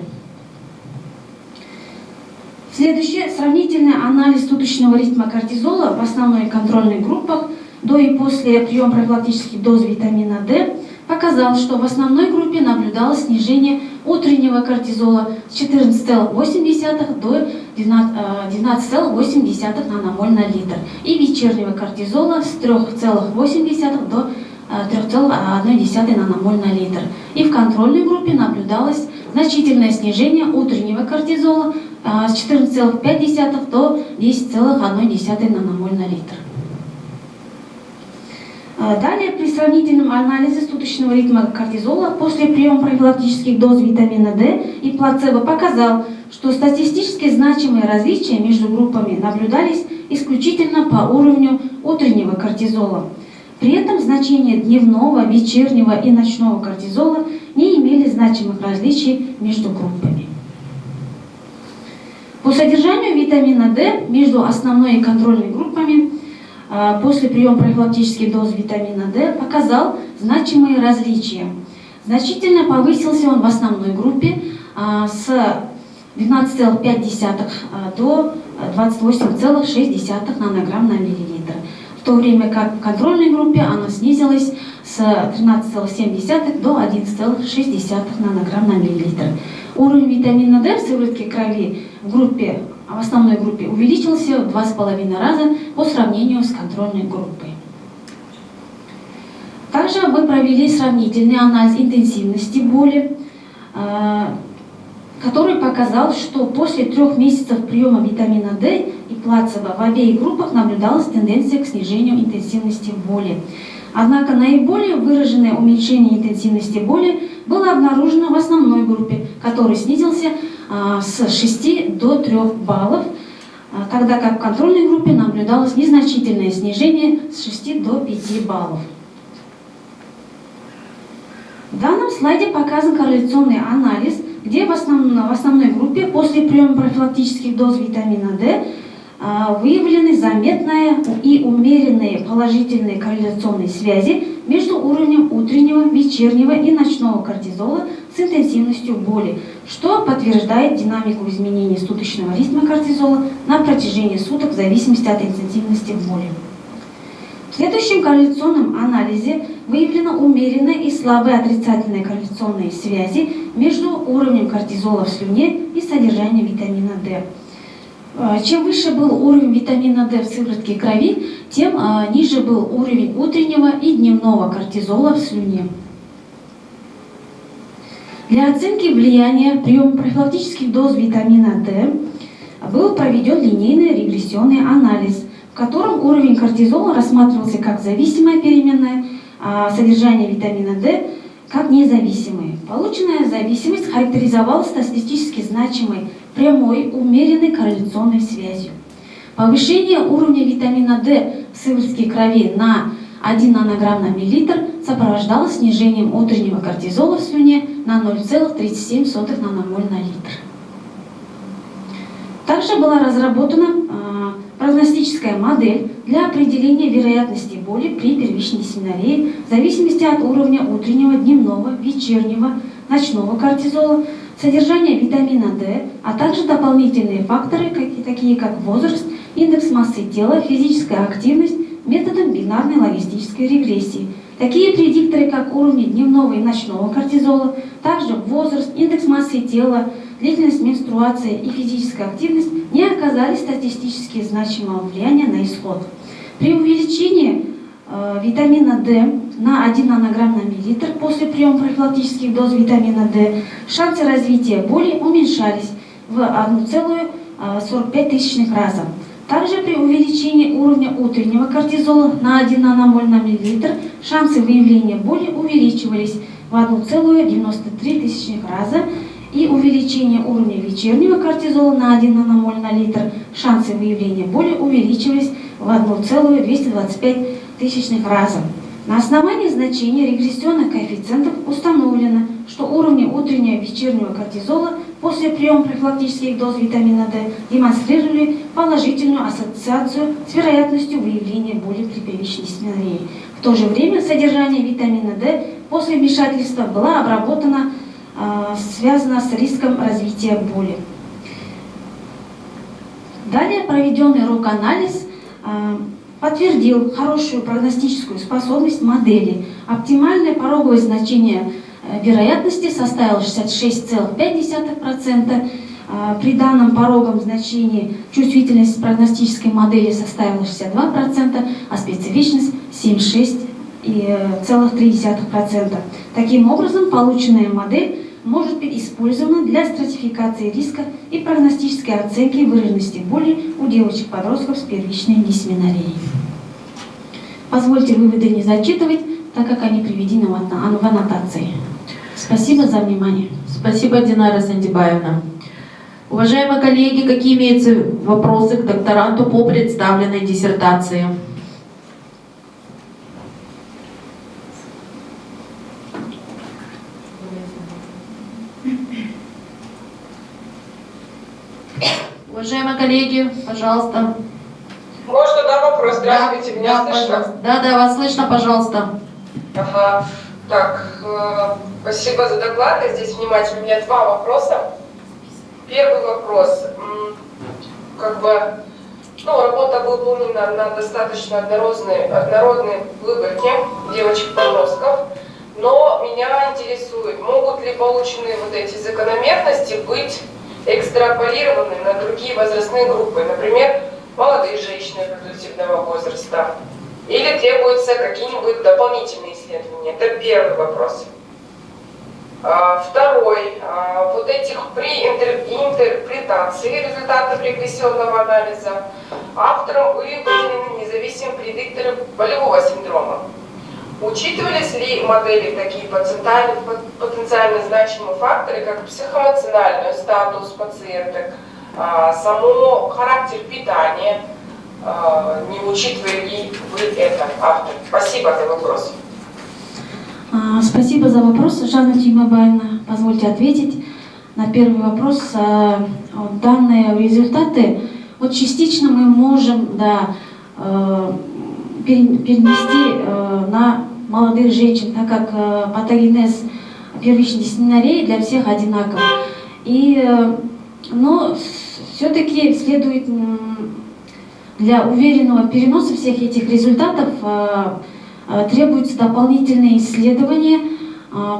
[SPEAKER 3] Следующее. Сравнительный анализ суточного ритма кортизола в основной и контрольной группах до и после приема профилактических доз витамина D показал, что в основной группе наблюдалось снижение утреннего кортизола с 14,8 до 12,8 наномоль на литр и вечернего кортизола с 3,8 до 3,1 наномоль на литр. И в контрольной группе наблюдалось значительное снижение утреннего кортизола с 14,5 до 10,1 наномоль на литр. Далее, при сравнительном анализе суточного ритма кортизола после приема профилактических доз витамина D и плацебо показал, что статистически значимые различия между группами наблюдались исключительно по уровню утреннего кортизола. При этом значения дневного, вечернего и ночного кортизола не имели значимых различий между группами. По содержанию витамина D между основной и контрольной группами после приема профилактических доз витамина D показал значимые различия. Значительно повысился он в основной группе с 12,5 до 28,6 нанограмм на миллилитр, в то время как в контрольной группе оно снизилось с 13,7 до 11,6 нанограмм на миллилитр. Уровень витамина D в сыворотке крови в основной группе увеличился в 2,5 раза по сравнению с контрольной группой. Также мы провели сравнительный анализ интенсивности боли, который показал, что после 3 месяцев приема витамина D и плацебо в обеих группах наблюдалась тенденция к снижению интенсивности боли. Однако наиболее выраженное уменьшение интенсивности боли было обнаружено в основной группе, который снизился с 6 до 3 баллов, тогда как в контрольной группе наблюдалось незначительное снижение с 6 до 5 баллов. В данном слайде показан корреляционный анализ, где в основной группе после приема профилактических доз витамина D выявлены заметные и умеренные положительные корреляционные связи между уровнем утреннего, вечернего и ночного кортизола с интенсивностью боли, что подтверждает динамику изменений суточного ритма кортизола на протяжении суток в зависимости от интенсивности боли. В следующем корреляционном анализе выявлено умеренные и слабые отрицательные корреляционные связи между уровнем кортизола в слюне и содержанием витамина D. Чем выше был уровень витамина D в сыворотке крови, тем ниже был уровень утреннего и дневного кортизола в слюне. Для оценки влияния приема профилактических доз витамина D был проведен линейный регрессионный анализ, в котором уровень кортизола рассматривался как зависимая переменная, а содержание витамина D как независимые. Полученная зависимость характеризовалась статистически значимой прямой умеренной корреляционной связью. Повышение уровня витамина D в сыворотке крови на 1 нанограмм на миллилитр сопровождалось снижением утреннего кортизола в слюне на 0,37 наномоль на литр. Также была разработана прогностическая модель для определения вероятности боли при первичной дисменорее в зависимости от уровня утреннего, дневного, вечернего, ночного кортизола, содержания витамина D, а также дополнительные факторы, такие как возраст, индекс массы тела, физическая активность методом бинарной логистической регрессии. Такие предикторы, как уровни дневного и ночного кортизола, также возраст, индекс массы тела, длительность менструации и физическая активность не оказали статистически значимого влияния на исход. При увеличении витамина D на 1 нанограмм на миллилитр после приема профилактических доз витамина D шансы развития боли уменьшались в 1,45 раза. Также при увеличении уровня утреннего кортизола на 1 наномоль на миллилитр шансы выявления боли увеличивались в 1,93 раза, и увеличение уровня вечернего кортизола на 1 наномоль на литр шансы выявления боли увеличивались в 1,225 раза. На основании значения регрессионных коэффициентов установлено, что уровни утреннего и вечернего кортизола после приема профилактических доз витамина D демонстрировали положительную ассоциацию с вероятностью выявления боли при первичной дисменорее. В то же время содержание витамина D после вмешательства было обработано, связано с риском развития боли. Далее проведенный рок-анализ подтвердил хорошую прогностическую способность модели. Оптимальное пороговое значение вероятности составило 66,5%. При данном пороговом значении чувствительность прогностической модели составила 62%, а специфичность 76,3%. Таким образом, полученная модель может быть использована для стратификации риска и прогностической оценки выраженности боли у девочек-подростков с первичной дисменореей. Позвольте выводы не зачитывать, так как они приведены в аннотации. Спасибо за внимание.
[SPEAKER 1] Спасибо, Динара Сандибаевна. Уважаемые коллеги, какие имеются вопросы к докторанту по представленной диссертации? Уважаемые коллеги, пожалуйста.
[SPEAKER 4] Можно, да, вопрос? Здравствуйте, меня слышно?
[SPEAKER 1] Пожалуйста. Да, вас слышно, пожалуйста.
[SPEAKER 4] Ага. Так, спасибо за доклад, я здесь внимательно. У меня два вопроса. Первый вопрос. Работа выполнена на достаточно однородной выборке девочек-подростков, но меня интересует, могут ли полученные вот эти закономерности быть экстраполированы на другие возрастные группы, например, молодые женщины репродуктивного возраста, или требуются какие-нибудь дополнительные исследования? Это первый вопрос. Второй. Вот этих при интерпретации результатов регрессионного анализа автором были выделены независимые предикторы болевого синдрома. Учитывались ли в модели такие потенциально значимые факторы, как психоэмоциональный статус пациенток, само характер питания, не учитывая ли вы это, автор? Спасибо за вопрос.
[SPEAKER 3] Спасибо за вопрос, Жанна Тюймабаевна. Позвольте ответить на первый вопрос. Данные результаты частично мы можем перенести на молодых женщин, так как патогенез первичной дисменореи для всех одинаков. Но все-таки следует для уверенного переноса всех этих результатов требуются дополнительные исследования,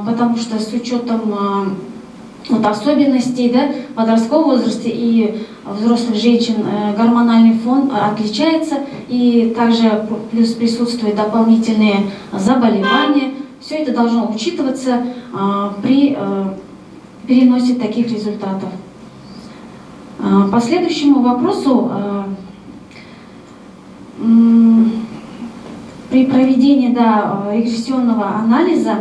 [SPEAKER 3] потому что с учетом особенностей подросткового возраста и взрослых женщин гормональный фон отличается, и также плюс присутствуют дополнительные заболевания. Все это должно учитываться при переносе таких результатов. По следующему вопросу. При проведении регрессионного анализа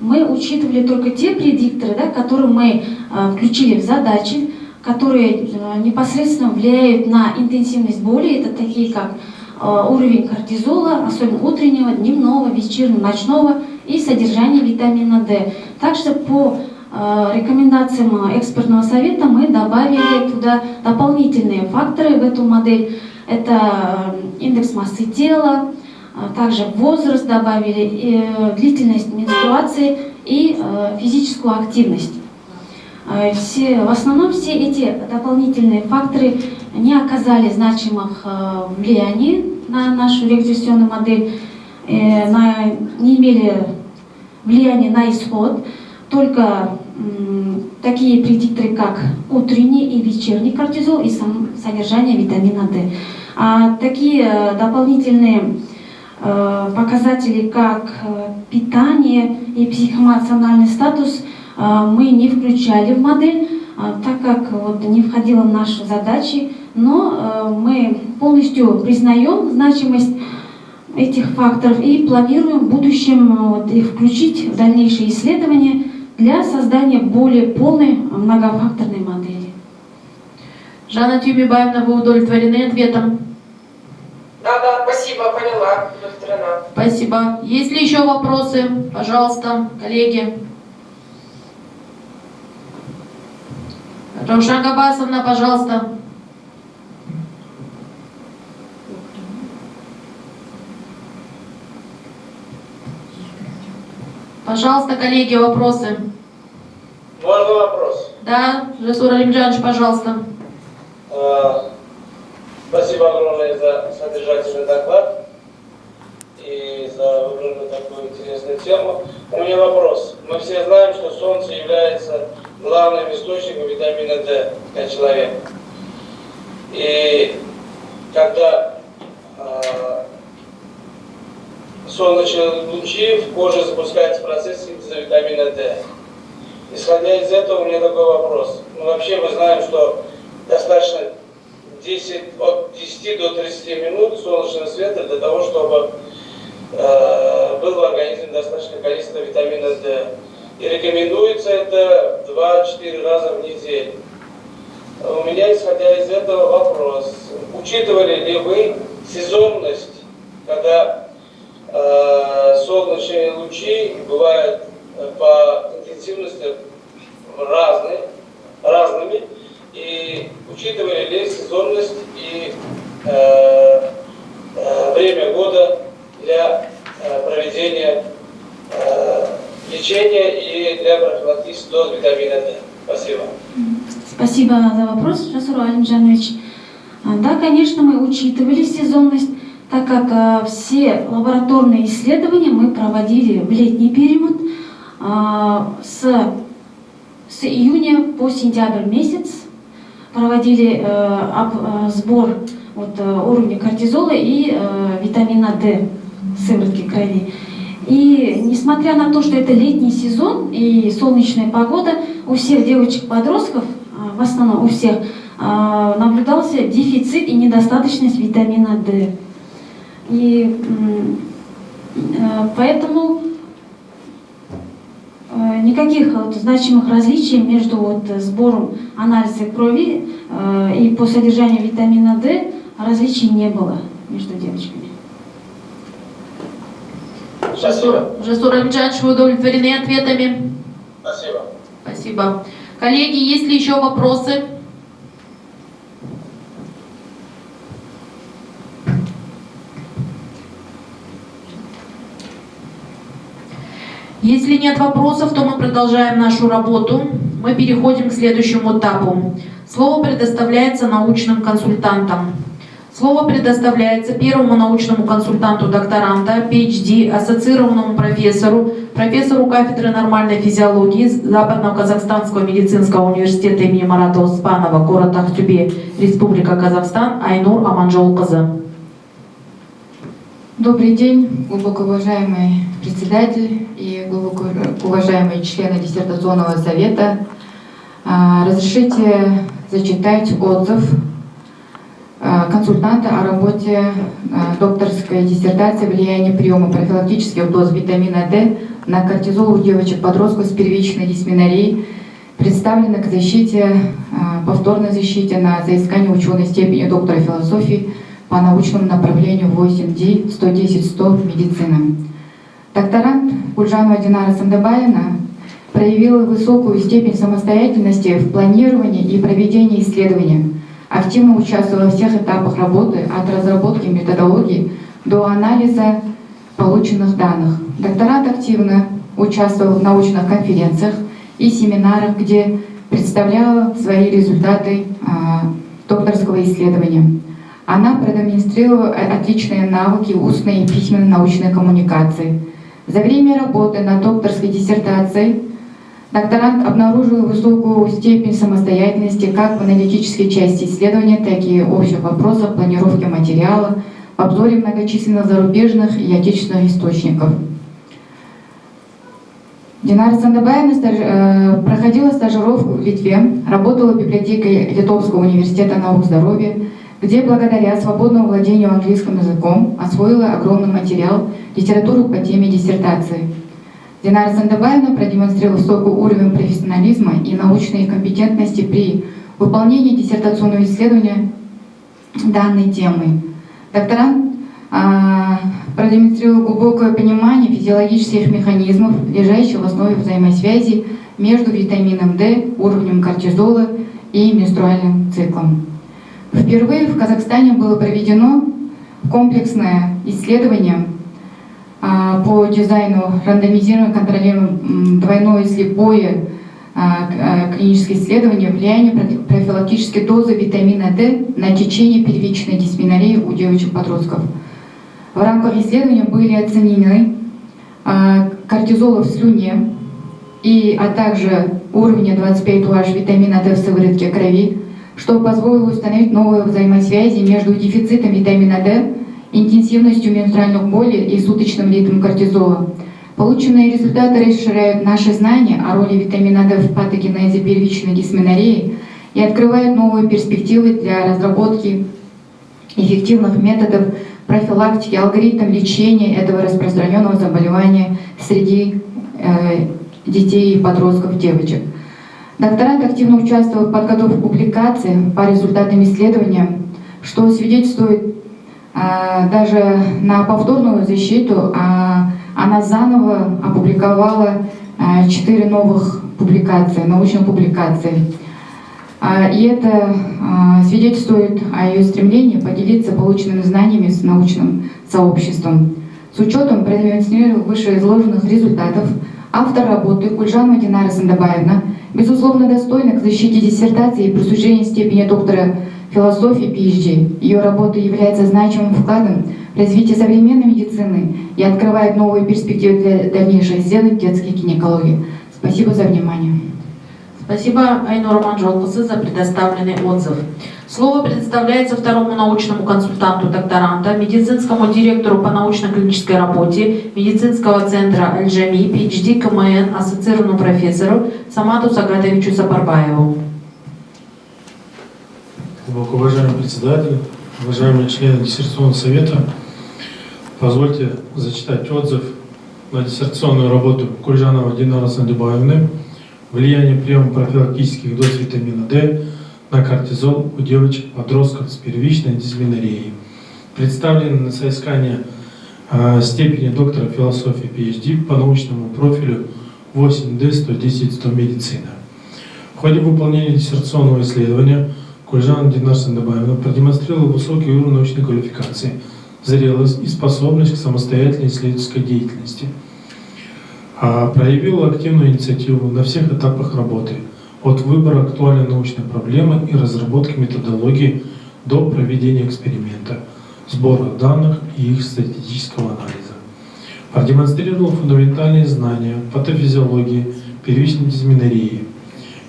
[SPEAKER 3] мы учитывали только те предикторы, которые мы включили в задачи, которые непосредственно влияют на интенсивность боли. Это такие как уровень кортизола, особенно утреннего, дневного, вечернего, ночного, и содержание витамина D. Также по рекомендациям экспертного совета мы добавили туда дополнительные факторы в эту модель. Это индекс массы тела, также возраст добавили, длительность менструации и физическую активность. В основном все эти дополнительные факторы не оказали значимых влияний на нашу регрессионную модель, не имели влияния на исход, только такие предикторы, как утренний и вечерний кортизол и содержание витамина D. А такие дополнительные показатели, как питание и психоэмоциональный статус, мы не включали в модель, так как не входило в наши задачи, но мы полностью признаем значимость этих факторов и планируем в будущем их включить в дальнейшие исследования для создания более полной многофакторной модели.
[SPEAKER 1] Жанна Тюймабаевна, вы удовлетворены ответом?
[SPEAKER 4] Да, спасибо, поняла. Удовлетворена.
[SPEAKER 1] Спасибо. Есть ли еще вопросы? Пожалуйста, коллеги. Раушан Габасовна, пожалуйста. Пожалуйста, коллеги, вопросы.
[SPEAKER 5] Можно вопрос?
[SPEAKER 1] Да, Жасур Алимджанович, пожалуйста.
[SPEAKER 5] Спасибо огромное за содержательный доклад и за выбранную такую интересную тему. У меня вопрос. Мы все знаем, что солнце является главным источником витамина D для человека. И когда солнечные лучи в коже запускается процесс синтеза витамина D. Исходя из этого, у меня такой вопрос. Вообще мы знаем, что достаточно от 10 до 30 минут солнечного света для того, чтобы было в организме достаточное количество витамина D. И рекомендуется это 2-4 раза в неделю. У меня, исходя из этого, вопрос. Учитывали ли вы сезонность, когда солнечные лучи бывают по интенсивности разными, И учитывали ли сезонность и время года для проведения лечения и для профилактических доз витамина D? Спасибо.
[SPEAKER 3] Спасибо за вопрос, Жасур Алимжанович. Да, конечно, мы учитывали сезонность, так как все лабораторные исследования мы проводили в летний период с июня по сентябрь месяц. Проводили сбор уровня кортизола и витамина D в сыворотке крови. И несмотря на то, что это летний сезон и солнечная погода, у всех девочек-подростков, в основном у всех, наблюдался дефицит и недостаточность витамина D. И поэтому никаких значимых различий между сбором анализа крови и по содержанию витамина D различий не было между девочками.
[SPEAKER 5] Спасибо.
[SPEAKER 1] Жасур Алимжанович, вы удовлетворены ответами?
[SPEAKER 5] Спасибо.
[SPEAKER 1] Спасибо. Коллеги, есть ли еще вопросы? Если нет вопросов, то мы продолжаем нашу работу. Мы переходим к следующему этапу. Слово предоставляется научным консультантам. Слово предоставляется первому научному консультанту докторанта, PhD, ассоциированному профессору кафедры нормальной физиологии Западно-Казахстанского медицинского университета имени Марата Оспанова, город Актюбе, Республика Казахстан, Айнур Аманжолқызы.
[SPEAKER 6] Добрый день, глубоко уважаемый председатель и глубоко уважаемые члены диссертационного совета. Разрешите зачитать отзыв консультанта о работе докторской диссертации «Влияние приема профилактических доз витамина D на кортизол у девочек-подростков с первичной дисменорией», представлено к защите, повторной защите на заискание ученой степени доктора философии по научному направлению 8D 110-100 медицина. Докторант Кульжанова Динара Сандыбаевна проявила высокую степень самостоятельности в планировании и проведении исследования, активно участвовала во всех этапах работы, от разработки методологии до анализа полученных данных. Докторант активно участвовал в научных конференциях и семинарах, где представляла свои результаты докторского исследования. Она продемонстрировала отличные навыки устной и письменной научной коммуникации. За время работы над докторской диссертацией докторант обнаружил высокую степень самостоятельности как в аналитической части исследования, так и в общих вопросах планировки материала, в обзоре многочисленных зарубежных и отечественных источников. Динара Сандыбаевна проходила стажировку в Литве, работала библиотекой Литовского университета наук здоровья, где благодаря свободному владению английским языком освоила огромный материал, литературу по теме диссертации. Динара Сандыбаевна продемонстрировала высокий уровень профессионализма и научной компетентности при выполнении диссертационного исследования данной темы. Докторант продемонстрировал глубокое понимание физиологических механизмов, лежащих в основе взаимосвязи между витамином D, уровнем кортизола и менструальным циклом. Впервые в Казахстане было проведено комплексное исследование по дизайну рандомизированного контролируемого двойное слепое клиническое исследование влияния профилактической дозы витамина D на течение первичной дисменории у девочек-подростков. В рамках исследования были оценены кортизол в слюне, а также уровни 25OH витамина D в сыворотке крови, что позволило установить новые взаимосвязи между дефицитом витамина D, интенсивностью менструальных болей и суточным ритмом кортизола. Полученные результаты расширяют наши знания о роли витамина D в патогенезе первичной дисменории и открывают новые перспективы для разработки эффективных методов профилактики, алгоритм лечения этого распространенного заболевания среди детей и подростков, девочек. Докторант активно участвовал в подготовке публикаций по результатам исследования, что свидетельствует даже на повторную защиту. Она заново опубликовала 4 новых публикации, научных публикаций. И это свидетельствует о ее стремлении поделиться полученными знаниями с научным сообществом. С учетом продемонстрированных вышеизложенных результатов, автор работы Кульжанова Динара Сандыбаевна безусловно достойна к защите диссертации и присуждению степени доктора философии PhD. Ее работа является значимым вкладом в развитие современной медицины и открывает новые перспективы для дальнейших исследований детской гинекологии. Спасибо за внимание.
[SPEAKER 1] Спасибо, Айнур Манжолқызы, за предоставленный отзыв. Слово предоставляется второму научному консультанту докторанта, медицинскому директору по научно-клинической работе медицинского центра Аль-Джами, PhD, КМН, ассоциированному профессору Самату Сагатовичу Сапарбаеву.
[SPEAKER 7] Глубоко уважаемый председатель, уважаемые члены диссертационного совета, позвольте зачитать отзыв на диссертационную работу Кульжановой Динары Сандыбаевны «Влияние приема профилактических доз витамина D на кортизол у девочек-подростков с первичной дисменореей», представленной на соискание степени доктора философии PhD по научному профилю 8D 110-100 медицина. В ходе выполнения диссертационного исследования Кульжанова Динара Сандыбаевна продемонстрировала высокий уровень научной квалификации, зрелость и способность к самостоятельной исследовательской деятельности. Проявила активную инициативу на всех этапах работы, от выбора актуальной научной проблемы и разработки методологии до проведения эксперимента, сбора данных и их статистического анализа. Продемонстрировала фундаментальные знания патофизиологии первичной дисменории,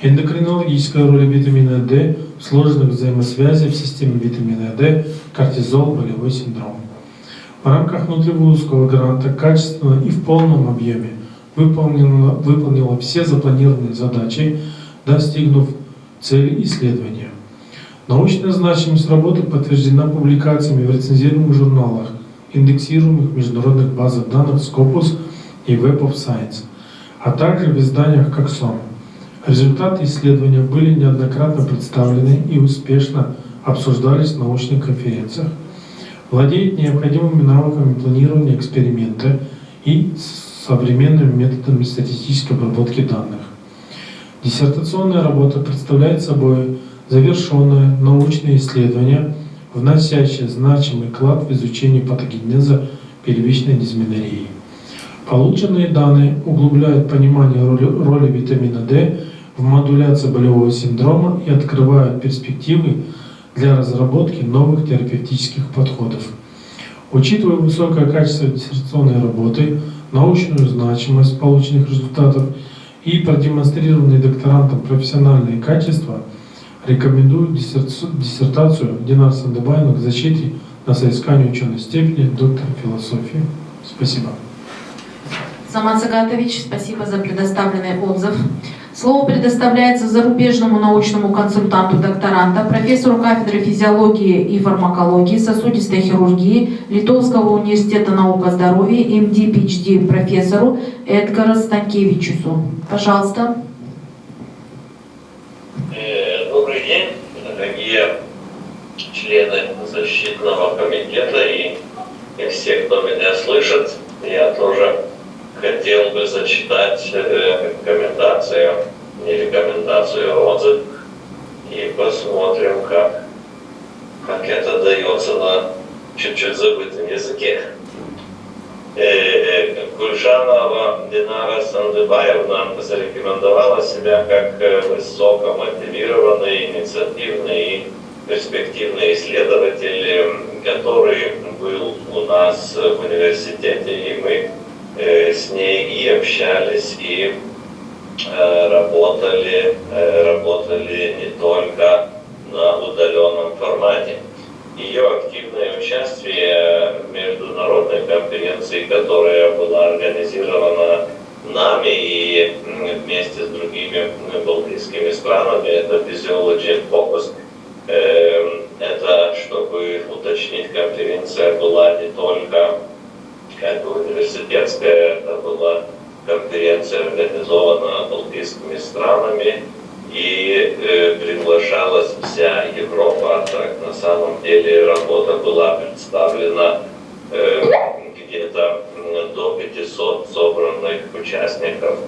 [SPEAKER 7] эндокринологической роли витамина D в сложных взаимосвязях в системе витамина D, кортизол, болевой синдром. В рамках внутривузовского гранта качественно и в полном объеме выполнила все запланированные задачи, достигнув цели исследования. Научная значимость работы подтверждена публикациями в рецензируемых журналах, индексируемых в международных базах данных Scopus и Web of Science, а также в изданиях как SOM. Результаты исследования были неоднократно представлены и успешно обсуждались на научных конференциях. Владеет необходимыми навыками планирования эксперимента и современными методами статистической обработки данных. Диссертационная работа представляет собой завершенное научное исследование, вносящее значимый вклад в изучение патогенеза первичной дисменории. Полученные данные углубляют понимание роли витамина D в модуляции болевого синдрома и открывают перспективы для разработки новых терапевтических подходов. Учитывая высокое качество диссертационной работы, научную значимость полученных результатов и продемонстрированные докторантам профессиональные качества, рекомендую диссертацию Динары Сандыбаевны к защите на соискание ученой степени доктора философии. Спасибо.
[SPEAKER 1] Самат Сагатович, спасибо за предоставленный отзыв. Слово предоставляется зарубежному научному консультанту докторанта, профессору кафедры физиологии и фармакологии, сосудистой хирургии Литовского университета наук о здоровья, МД, PhD профессору Эдгару Станкевичусу. Пожалуйста.
[SPEAKER 8] Добрый день, дорогие члены защитного комитета и все, кто меня слышит. Я тоже хотел бы зачитать рекомендацию, не рекомендацию, а отзыв, и посмотрим, как это дается на чуть-чуть забытом языке. Кульжанова Динара Сандыбаевна зарекомендовала себя как высокомотивированный, инициативный и перспективный исследователь, который был у нас в университете, и мы с ней и общались, и работали не только на удаленном формате. Ее активное участие в международной конференции, которая была организована нами и вместе с другими балтийскими странами, это Physiology and Focus. Это, чтобы уточнить, конференция была не только университетская, это была конференция, организована балтийскими странами, и приглашалась вся Европа. Так, на самом деле работа была представлена где-то до 500 собранных участников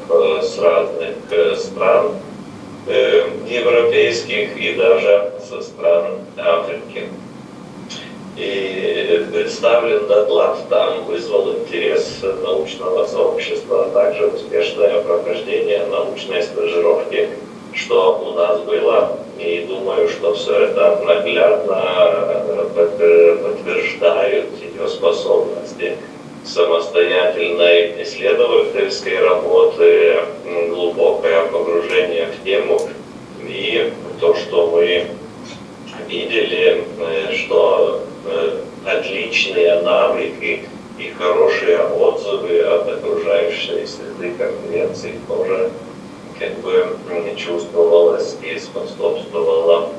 [SPEAKER 8] с разных стран. европейских и даже со стран Африки. И представлен доклад там вызвал интерес научного сообщества, а также успешное прохождение научной стажировки, что у нас было. И думаю, что все это наглядно подтверждают ее способности самостоятельной исследовательской работы, глубокое погружение в тему и то, что мы видели, что отличные навыки и хорошие отзывы от окружающей среды конференции тоже как бы чувствовалось и способствовало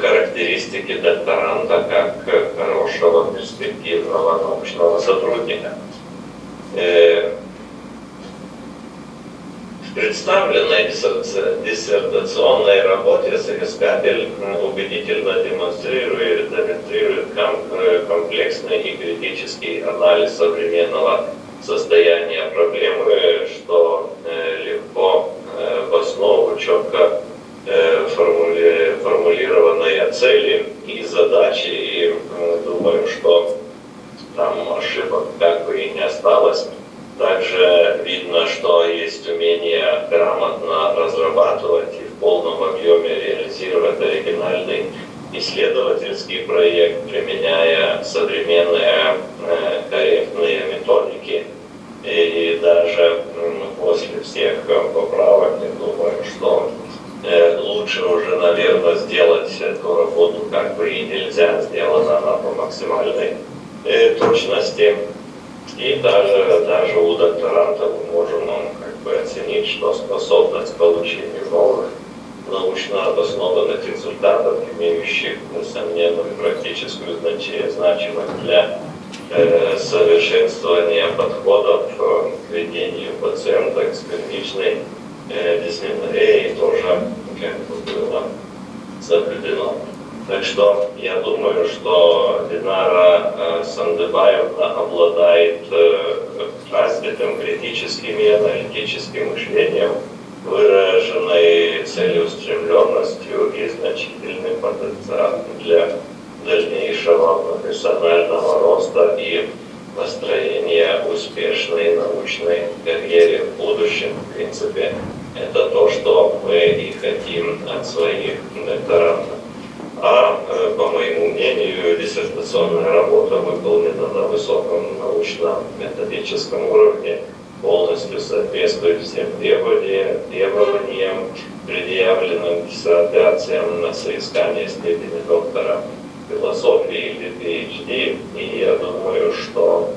[SPEAKER 8] характеристики докторанта как хорошего перспективного научного сотрудника. В представленной диссертационной работе соискатель убедительно демонстрирует комплексный и критический анализ современного состояния проблемы, что легко в основу четко формулированные цели и задачи, и думаю, что там ошибок как бы и не осталось. Также видно, что есть умение грамотно разрабатывать и в полном объеме реализировать оригинальный исследовательский проект, применяя современные корректные методики. И даже после всех поправок, я думаю, что лучше уже, наверное, сделать эту работу как бы и нельзя, сделана она по максимальной точности. И даже у докторантов мы можем как бы оценить, что способность к получению новых научно обоснованных результатов, имеющих несомненную практическую значимость для совершенствования подходов к ведению пациента с первичной дисминореей тоже как бы было соблюдено. Так что я думаю, что Динара Сандыбаевна обладает развитым критическим и аналитическим мышлением, выраженной целеустремленностью и значительным потенциалом для дальнейшего профессионального роста и построения успешной научной карьеры в будущем. В принципе, это то, что мы и хотим от своих докторантов. А по моему мнению, диссертационная работа выполнена на высоком научно-методическом уровне, полностью соответствует всем требованиям, предъявленным диссертациям на соискание степени доктора философии или PhD. И я думаю, что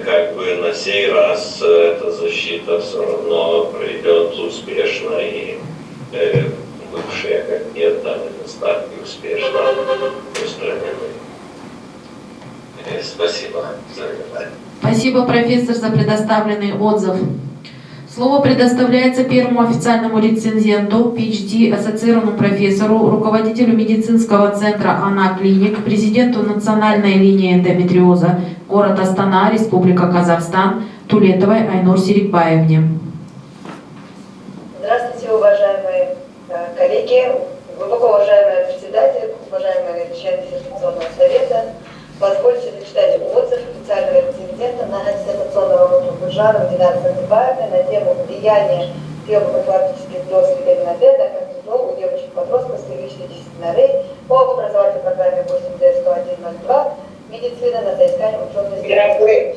[SPEAKER 8] как бы на сей раз эта защита все равно пройдет успешно, и бывшие какие-то недостатки успешно устранены. Спасибо за внимание.
[SPEAKER 1] Спасибо, профессор, за предоставленный отзыв. Слово предоставляется первому официальному рецензенту, PhD, ассоциированному профессору, руководителю медицинского центра АНА Клиник, президенту национальной линии эндометриоза, город Астана, Республика Казахстан, Тулетовой Айнур Серикбаевне.
[SPEAKER 9] Здравствуйте, уважаемые коллеги, глубоко уважаемый председатель, уважаемые члены диссертационного совета. Позвольте зачитать отзыв официального рецензента на диссертационную работу Кульжановой Динары Сандыбаевны на тему влияния биопрофилактических доз витамина D на кортизол у девочек-подростков с первичной дисциплинарой по образовательной программе 8D-10102 медицина на соискание учебной степени.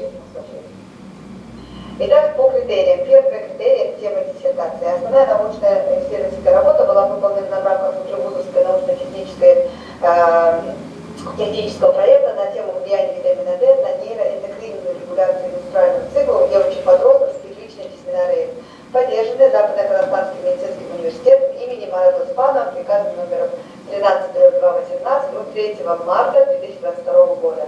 [SPEAKER 9] Итак, по критериям. Первый критерий – тема диссертации. Основная научная исследовательская работа была выполнена в рамках Вузовской научно-технического проекта на тему влияния витамина D на нейроэндокринную регуляцию менструальных циклов у девочек-подростков с первичной дисминореей, поддержанной Западно-Казахстанским медицинским университетом имени Марата Успанова приказом номер 13/218 от 3 марта 2022 года.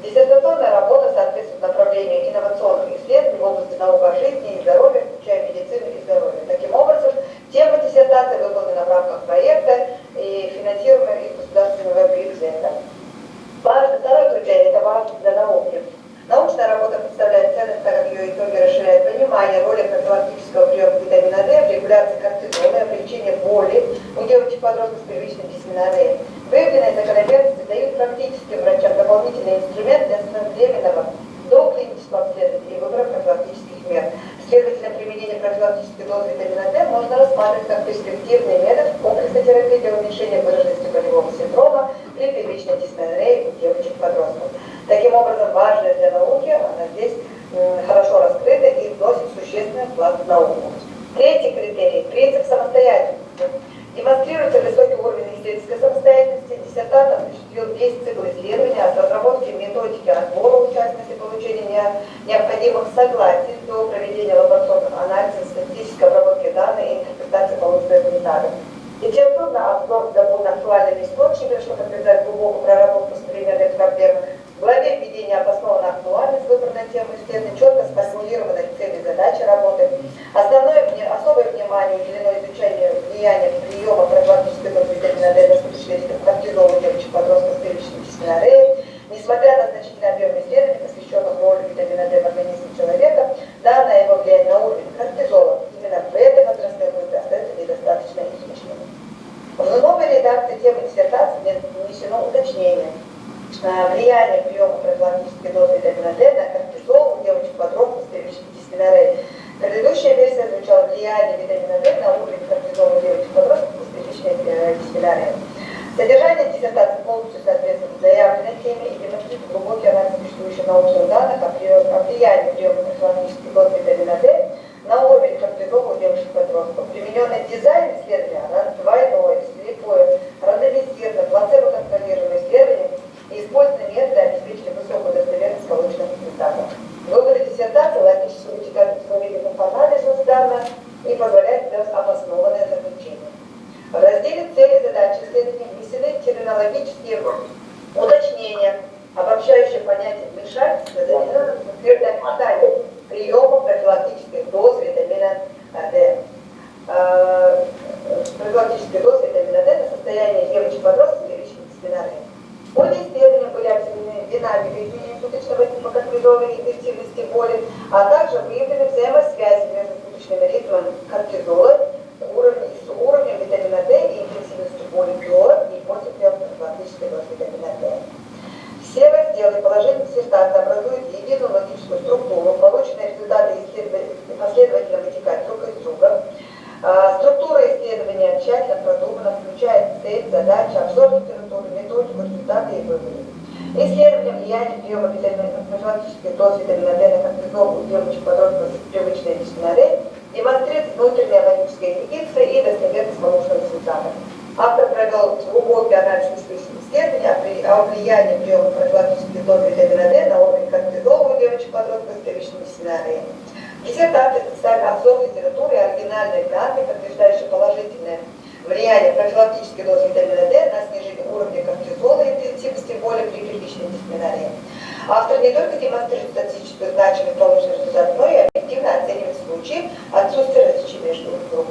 [SPEAKER 9] Диссертационная работа соответствует направлению инновационных исследований в области наук о жизни и здоровья, включая медицину и здоровье. Таким образом, тема диссертации выполнена в рамках проекта и финансируемая из государственного бюджета. Второй критерий – это важность для науки. Научная работа представляет ценность, так как ее итоги расширяют понимание роли профилактического приема витамина D в регуляции кортизола и облегчении боли у девочек-подростков с первичной дисменореей. Выявленные закономерности дают практическим врачам дополнительный инструмент для своевременного доклинического обследования и выбора профилактических мер. Следовательно, применение профилактической дозы витамина D можно рассматривать как перспективный метод комплексной терапии для уменьшения выраженности болевого синдрома при первичной дисменорее у девочек-подростков. Таким образом, важная для науки, она здесь хорошо раскрыта и вносит существенный вклад в науку. Третий критерий – принцип самостоятельности. Демонстрируется высокий уровень исследовательской самостоятельности. Диссертант осуществил весь цикл исследования от разработки методики отбора участников и получения необходимых согласий до проведения лабораторных анализов, статистической обработки данных и интерпретации полученных результатов. Литературный обзор довольно актуальными источниками, что подтверждает глубокую проработку современных проблем. В главе введения обоснована актуальность выбранной темы исследования, четко сформулированы цели и задачи работы. Особое внимание уделено изучению влияния приема профилактической дозы витамина D на случай кортизола у девочек-подростков с первичной дисменореей. Несмотря на значительный объем исследований, посвященных роли витамина D в организме человека, данное его влияние на уровень кортизола именно в этой возрастной группе остается недостаточно изученным. В новой редакции темы диссертации внесено уточнение. Влияние приема профилактической дозы витамина D на кортизол у девочек-подростков с первичной дисменореей. Предыдущая версия звучала влияние витамина D на уровень кортизола у девочек-подростков с первичной дисменореей. Содержание диссертации полностью соответствует заявленной теме и демонстрирует глубокий анализ существующих научных данных о влиянии приема профилактической дозы витамина D на уровень кортизола у девочек-подростков. Примененный дизайн исследования двойное, слепое, рандомизированное, плацебо-контролируемое исследование и использованные методы обеспечили высокую достоверность полученных результатов. Выводы диссертации логически вытекают из проведенных анализов данных и позволяют сделать обоснованное заключение. В разделе «Цели и задачи» исследования внесены терминологические уточнения, обобщающие понятие вмешательства, замененных утверждением приема профилактической дозы витамина D. Профилактической дозы витамина D на состояние девочек-подростков с первичной дисменореей. В ходе исследования были обсуждены динамика изменения суточного ритма кортизола и интенсивности боли, а также выявлены взаимосвязи между суточным ритмом кортизола, уровнем витамина D и интенсивностью боли до и после приема профилактической дозы витамина D. Все разделы положения диссертации образуют единую логическую структуру, полученные результаты последовательно вытекают друг из друга. Структура исследования тщательно продумана, включает цель, задачи, обзор литературы, методику, результаты и выводы. Исследование влияния приема профилактической дозы витамина D на кортизол у девочек-подростков с привычной дисменореей демонстрирует внутренняя логическая интуиция и достоверность полученных результатов. Автор провел глубокий анализ исследования о влиянии приема профилактической дозы витамина D на уровень кортизола у девочек-подростков с первичной дисменореей. В диссертации представлен обзор литературы и оригинальные данные, подтверждающие положительное влияние профилактической дозы витамина D на снижение уровня кортизола и интенсивности боли при первичной дисменорее. Автор не только демонстрирует статистическую значимость полученных результатов, но и объективно оценивает случаи отсутствия различий между групп.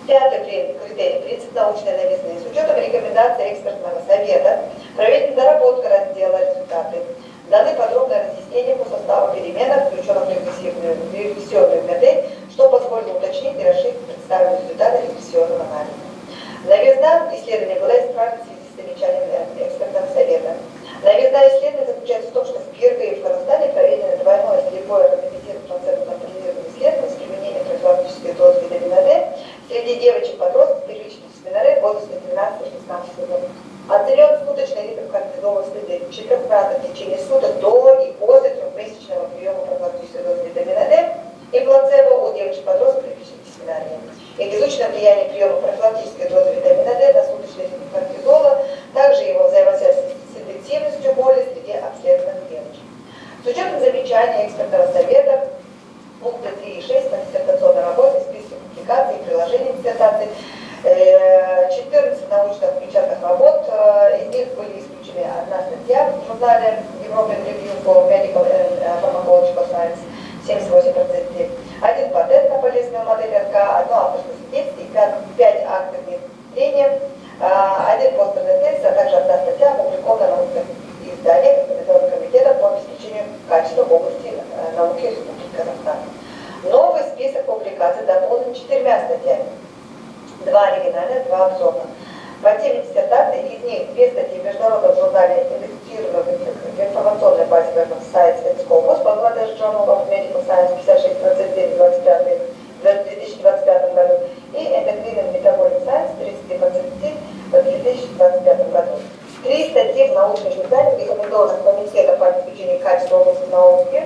[SPEAKER 9] Пятый критерий – принцип научной новизны. С учетом рекомендаций экспертного совета проведена доработка раздела «Результаты». Даны подробные разъяснения по составу переменных, включенных в регрессионную модель, что позволило уточнить и расширить представленные результаты регрессионного анализа. Новизна исследования была исправлена в связи с замечаниями экспертного совета. Новизна исследования заключается в том, что впервые в Казахстане проведено двойное слепое рандомизированное плацебо-контролируемое исследование с применением профилактической дозы витамина D среди девочек-подростков с первичной дисменореей возраста 12-16 лет. Оценен суточный ритм кортизола в следе 14 в течение суток до и после трехмесячного приема профилактической дозы витамина D и плацебо у девочек-подростков с первичной дисменореей. И изучено влияние приема профилактической дозы витамина D на суточный ритм кортизола, также его взаимосвязь с интенсивностью боли среди обследованных девочек. С учетом замечаний экспертного совета, пункты 3 и 6 по диссертационной работе, список публикаций и приложений диссертации, 14 научных печатных работ, из них были исключены одна статья в журнале European Review for Medical and Pharmacological Science, 78%, один патент на полезную модель РК, одно авторское свидетельство и 5 актов внедрения, один постерный тест, а также одна статья опубликована в научных изданиях Международным комитетом по обеспечению качества качества в области науки Республики Казахстан. Новый список публикаций дополнен 4 статьями. 2 оригинальных, 2 обзорных. По теме диссертации из них 2 статьи в международном журнале, индексированных в информационной базе Web Science Медицинского ВУЗ, Bangladesh Journal of Medical Science 56/29 в 2025 году и Endocrine Metabolic Science 30/30 в 2025 году. 3 статьи в научной журнале, рекомендованных Комитетом по обеспечению качества области науки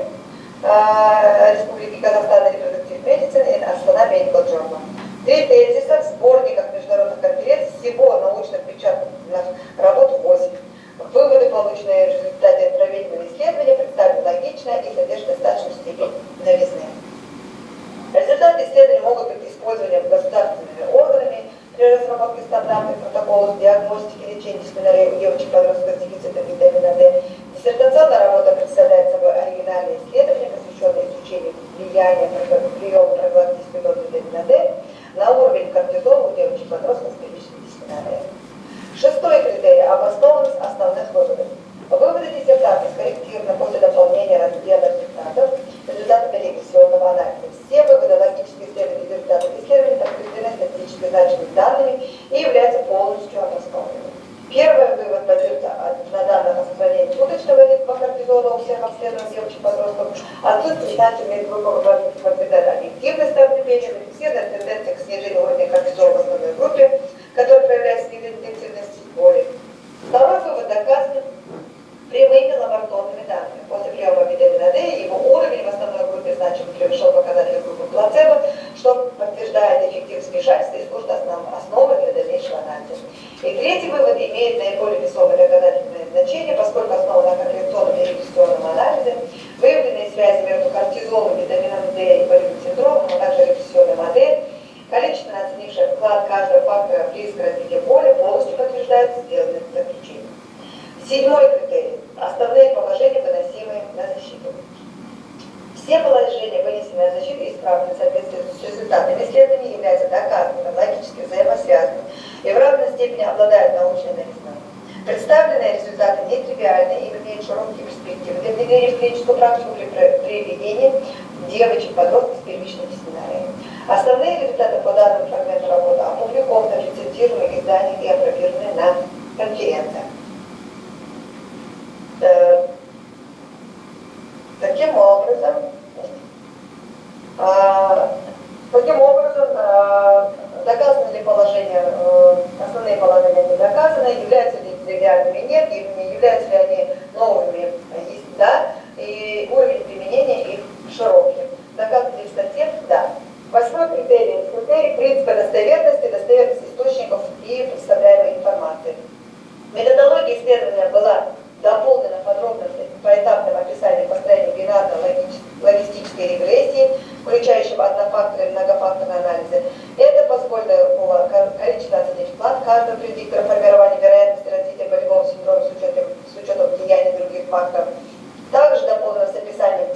[SPEAKER 9] Республики Казахстан Reproductive Medicine и Астана Medical Journal. 3 тезиса в сборниках международных конференций, всего научных печатных работ 8. Выводы, полученные в результате проведенного исследования, представлены логично и содержат достаточную степень новизны. Результаты исследований могут быть использованы государственными органами при разработке стандартных протоколов диагностики и лечения дисфенории у девочек и подростков с дефицитом витамина D. Диссертационная работа представляет собой оригинальные исследования, посвященные изучению влияния приема профилактической дозы витамина D на уровень кортизола у девочек и подростков с первичной дисфенорией. 6-й критерий – обоснованность основных выводов. Выводы диссертации скорректированы после дополнения раздела результатов регрессионного анализа. Все выводы логических исследований и результатов исследований подкреплены статистически значимыми данными и являются полностью обоснованными. Первый вывод базируется на данных о сохранении суточного ритма кортизола у всех обследованных девочек и подростков, отсутствие значимых группах объективной стабилизации, зафиксированная тенденция к снижению уровня кортизола в основной группе, которая проявляется в виде интенсивности боли. Второй вывод доказан прямыми лабораторными данными. После приема витамина D его уровень в основной группе значимо превышал показатели группы плацебо, что подтверждает эффективность вмешательства и служит основой для дальнейшего анализа. И третий вывод имеет наиболее весомое доказательное значение, поскольку основан на корреляционном и регрессионном анализе, выявленные связи между кортизолом, витамином D и болевым синдромом, а также регрессионной модель, количественно оценившая вклад каждого фактора в риск развития боли, полностью подтверждает сделанные заключения. 7-й критерий – основные положения, выносимые на защиту. Все положения, вынесенные на защиту, исправлены в соответствии с результатами исследований, являются доказанными, логически взаимосвязанными и в равной степени обладают научной новизной. Представленные результаты нетривиальны и имеют широкие перспективы для внедрения в клиническую практику при ведении девочек, подростков с первичной дисфенорией. Основные результаты по данному фрагменту работы опубликованы в рецензируемых изданиях и опробированы на конференциях. Таким образом, доказаны ли положения, основные положения не доказаны, являются ли тривиальными нет, являются ли они новыми, да, и уровень применения их широкий. Доказаны ли в статье? Да. 8-й критерий – критерий принципа достоверности, достоверность источников и представляемой информации. Методология исследования была дополнена подробным поэтапным описанием построения бинарно-логистической регрессии, включающего однофакторные и многофакторные анализы. Это позволило количественно оценить вклад каждого предиктора формирования вероятности развития болевого синдрома с учетом влияния других факторов. Также дополнено с описанием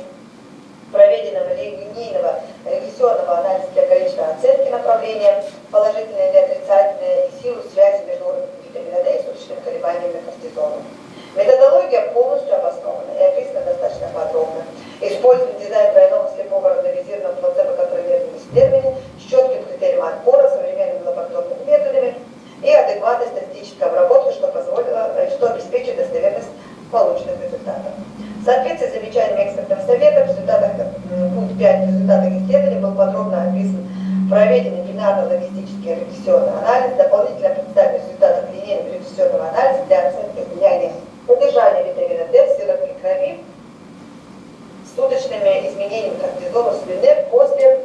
[SPEAKER 9] проведенного линейного регрессионного анализа для количественной оценки направления, положительное или отрицательное, и силу связи между уровнем витамина D и суточными колебаниями кортизола. Методология полностью обоснована и описана достаточно подробно. Используем дизайн двойного слепого рандомизированного плацебо-контролированного исследования с четким критерием отбора, современными лабораторными методами и адекватной статистической обработкой, что обеспечит достоверность полученных результатов. В соответствии с замечаниями экспертного совета, в результатах пункт 5 в результатах исследования был подробно описан проведенный бинарно-логистический регрессионный анализ, дополнительно представлен результатов линейного регрессионного анализа для оценки влияния удержания витамина D в силовой крови с суточными изменениями кортизола в слюне после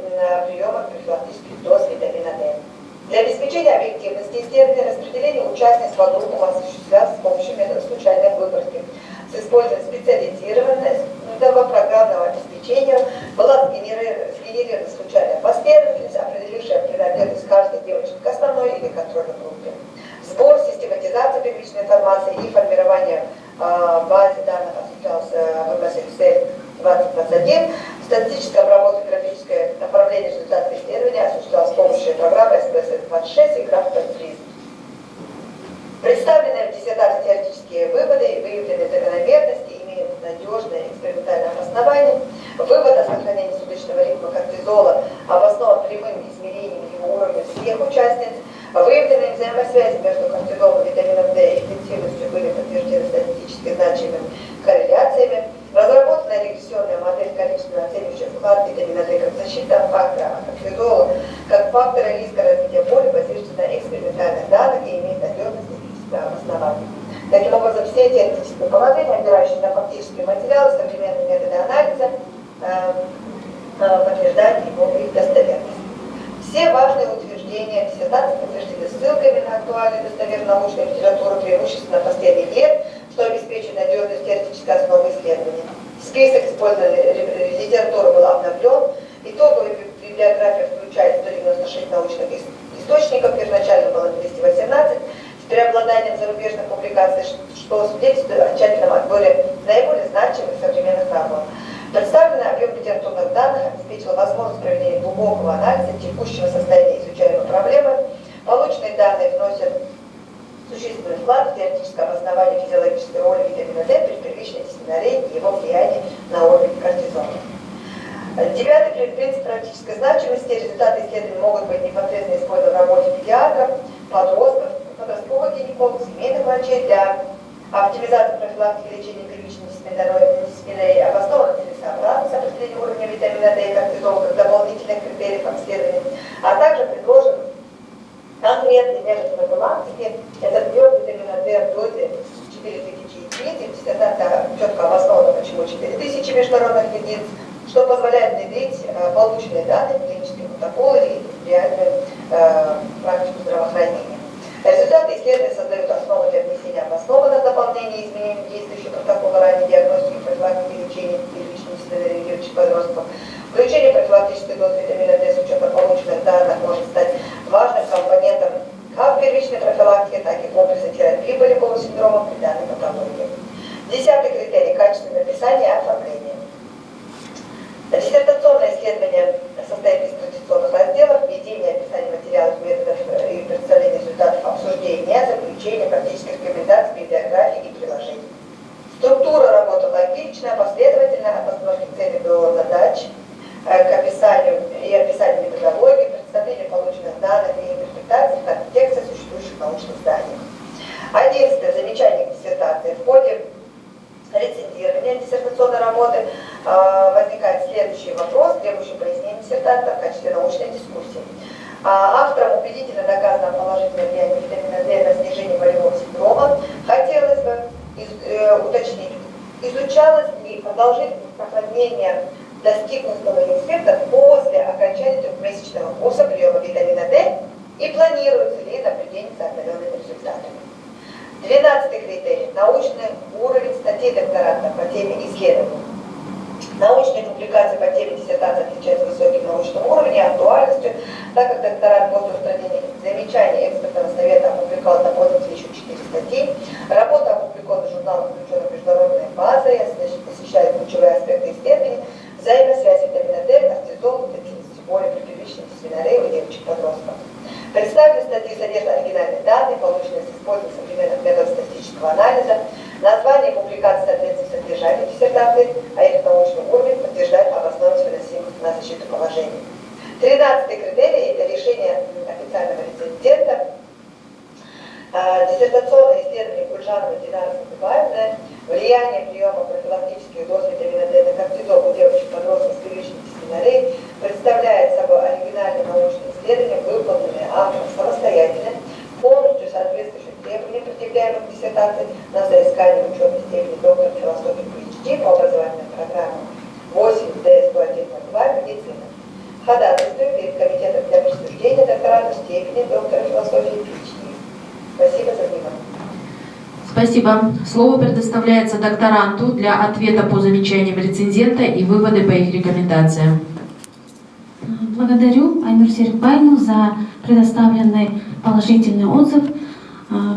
[SPEAKER 9] приема профилактических доз витамина D. Для обеспечения объективности исследования распределение участниц по группам осуществлялось с помощью метода случайной выборки. С использованием специализированного программного обеспечения была сгенерирована случайная последовательность, определившая принадлежность каждой девочки к основной или контрольной группе. Сбор, систематизация первичной информации и формирование базы данных осуществлялся в МС-Excel 2021. Статистическая обработка и графическое направление результатов исследования осуществлялась с помощью программы SPSS-26 и GraphQL. Представленные в диссертации теоретические выводы и выявленные закономерности, имеют надежное экспериментальное обоснование. Вывод о сохранении суточного ритма кортизола обоснован прямым измерением его уровня всех участниц. Выявленные взаимосвязи между кортизолом, витамином D и интенсивностью были подтверждены статистически значимыми корреляциями. Разработанная регрессионная модель количественно оценивающая вклад витамина D как защитного фактора, а кортизола как фактора риска развития боли базируется на экспериментальных данных и имеет надежное статистическое обоснование. Таким образом, все эти теоретические положения, опирающиеся на фактические материалы, современные методы анализа, подтверждают его их достоверность. Все важные утверждения диссертации подтверждены ссылками на актуальную достоверную научную литературу, преимущественно последних лет, что обеспечивает надежность теоретической основы исследования. Список использованной литературы был обновлен. Итоговая библиография включает 196 научных источников, первоначально было 218, с преобладанием зарубежных публикаций, что свидетельствует о тщательном отборе наиболее значимых современных работ. Представленный объем литературных данных обеспечил возможность проведения глубокого анализа текущего состояния изучаемой проблемы. Полученные данные вносят существенный вклад в теоретическое обоснование физиологической роли витамина D при первичной дисменорее и его влиянии на уровень кортизола. Девятый принцип практической значимости. Результаты исследований могут быть непосредственно использованы в работе педиатров, подростков, подростковых гинекологов, семейных врачей для оптимизации профилактики лечения первичной дисменории, обоснованно целесообразность определения уровня витамина D и кортизола как дополнительных критериев обследования, а также предложен конкретный метод профилактики. Это прием витамина D в дозе 4000 единиц. Диссертация четко обоснована, почему 4000 международных единиц, что позволяет внедрить полученные данные в клинические протоколы и реальную практику здравоохранения. Результаты исследования создают основу для внесения обоснованных дополнений и изменений действующего протокола ранней диагностики, профилактики и лечения первичной дисменории девочек подростков. Включение профилактической дозы витамина D с учетом полученных данных может стать важным компонентом как первичной профилактики, так и комплекса терапии болевого синдрома при данной патологии. 10-й критерий – качественное написание и оформление. Диссертационное исследование состоит из традиционных разделов: введение, описание материалов, методов и представление результатов обсуждения, заключения, практических рекомендаций, библиографии и приложений. Структура работы логичная, последовательная, от постановки целей до задач, к описанию методологии, представлению полученных данных и интерпретации в контексте существующих научных зданий. 11. Замечание к диссертации. В ходе рецензирования диссертационной работы возникает следующий вопрос, требующий пояснения диссертанта в качестве научной дискуссии. Авторам убедительно доказано положительное влияние витамина D на снижение болевого синдрома. Хотелось бы уточнить, изучалось ли продолжительность сохранения достигнутого эффекта после окончания трехмесячного курса приема витамина D и планируется ли наблюдение за отдаленными результатами. 12-й критерий – научный уровень статей докторантов по теме исследований. Научные публикации по теме диссертации отличаются высоким научным уровнем и актуальностью, так как докторант после устранения замечаний экспертного совета опубликовал на пользователя еще 4 статьи. Работа опубликована в журналах, включенных в международные базы, освещает ключевые аспекты исследований, взаимосвязь витамина D, кортизол, интенсивности боли при первичной дисменорее у девочек-подростков. Представленные статьи содержат оригинальные данные, полученные с использованием современных методов статистического анализа. Название публикации соответствует содержанию диссертации, а их научный уровень подтверждает обоснованность выносимых на защиту положений. 13-й критерий – это решение официального рецензента. Диссертационное исследование Кульжанова и Динара Сандыбаевны «Влияние приема профилактических доз витамина D на кортизол у девочек-подростков с первичной дисменореей» представляет собой оригинальное научное исследование, выполненное автором самостоятельно, полностью соответствующим требованиям, предъявляемым к диссертации на соискание ученой степени доктора философии PhD по образовательным программам 8D10102 медицина. Ходатайствует перед комитетом для присуждения доктората степени доктора философии PhD. Спасибо за внимание.
[SPEAKER 1] Спасибо. Слово предоставляется докторанту для ответа по замечаниям рецензента и выводы по их рекомендациям.
[SPEAKER 3] Благодарю Айнур Серикбаевну за предоставленный положительный отзыв.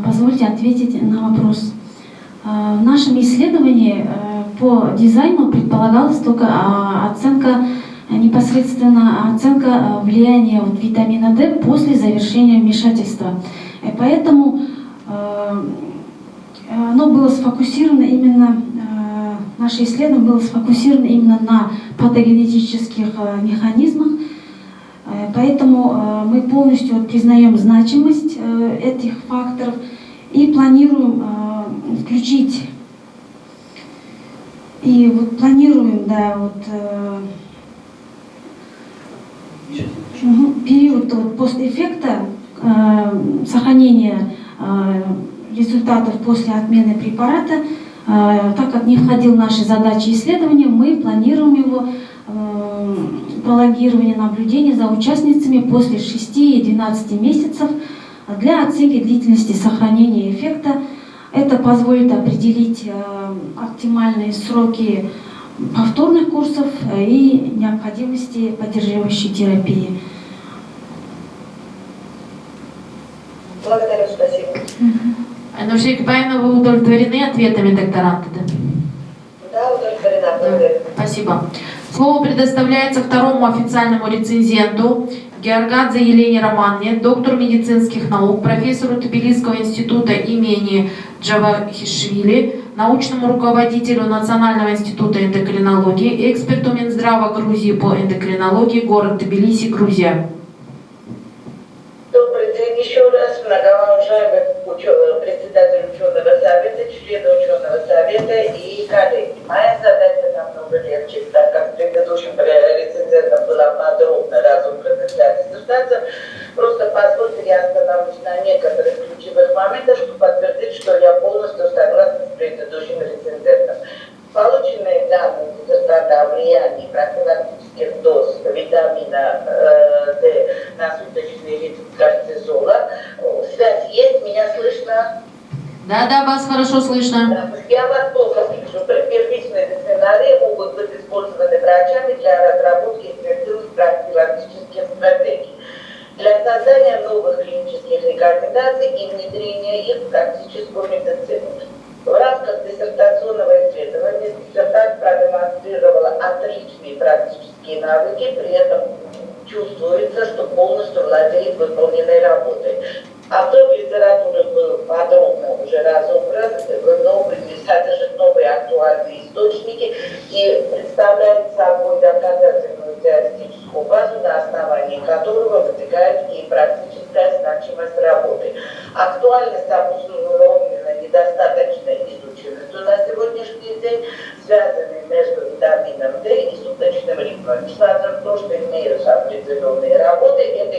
[SPEAKER 3] Позвольте ответить на вопрос. В нашем исследовании по дизайну предполагалась только непосредственно оценка влияния витамина D после завершения вмешательства. И поэтому оно было сфокусировано именно наше исследование было сфокусировано именно на патогенетических механизмах, поэтому мы полностью признаем значимость этих факторов и планируем включить, период постэффекта, сохранения результатов после отмены препарата, так как не входил в наши задачи исследования, мы планируем его прологирование наблюдения за участницами после 6 и 12 месяцев для оценки длительности сохранения эффекта. Это позволит определить оптимальные сроки повторных курсов и необходимости поддерживающей терапии.
[SPEAKER 9] Благодарю, спасибо.
[SPEAKER 1] Нуршик Ипаевна, вы удовлетворены ответами докторанта?
[SPEAKER 9] Да, удовлетворена, благодарю.
[SPEAKER 1] Спасибо. Слово предоставляется второму официальному рецензенту Георгадзе Елене Романне, доктору медицинских наук, профессору Тбилисского института имени Джавахишвили, научному руководителю Национального института эндокринологии, эксперту Минздрава Грузии по эндокринологии, город Тбилиси, Грузия.
[SPEAKER 10] Добрый день еще раз, многоуважаемый председатель ученого совета, члены ученого совета и коллеги. Моя задача намного легче, так как предыдущим рецензентом была подробно разобрана вся диссертация. Просто позвольте, я остановлюсь на некоторых ключевых моментах, чтобы подтвердить, что я полностью согласна с предыдущим рецензентом. Полученные данные диссертата о влиянии профилактических доз витамина D на суточный ритм кортизола. Связь есть? Меня слышно?
[SPEAKER 1] Да, вас хорошо слышно.
[SPEAKER 10] Я вас плохо слышу. Первичные сценарии могут быть использованы врачами для разработки эффективных профилактических стратегий, для создания новых клинических рекомендаций и внедрения их в практическую медицину. В рамках диссертационного исследования диссертант продемонстрировала отличные практические навыки, при этом чувствуется, что полностью владеет выполненной работой. Автор литературы был подробно уже разобран, содержит новые актуальные источники и представляет собой доказательную теоретическую базу, на основании которого вытекает и практическая значимость работы. Актуальность обусловлена недостаточно изученностью на сегодняшний день, связанной между витамином D и суточным ритмом. Несмотря на то, что имеются определенные работы, это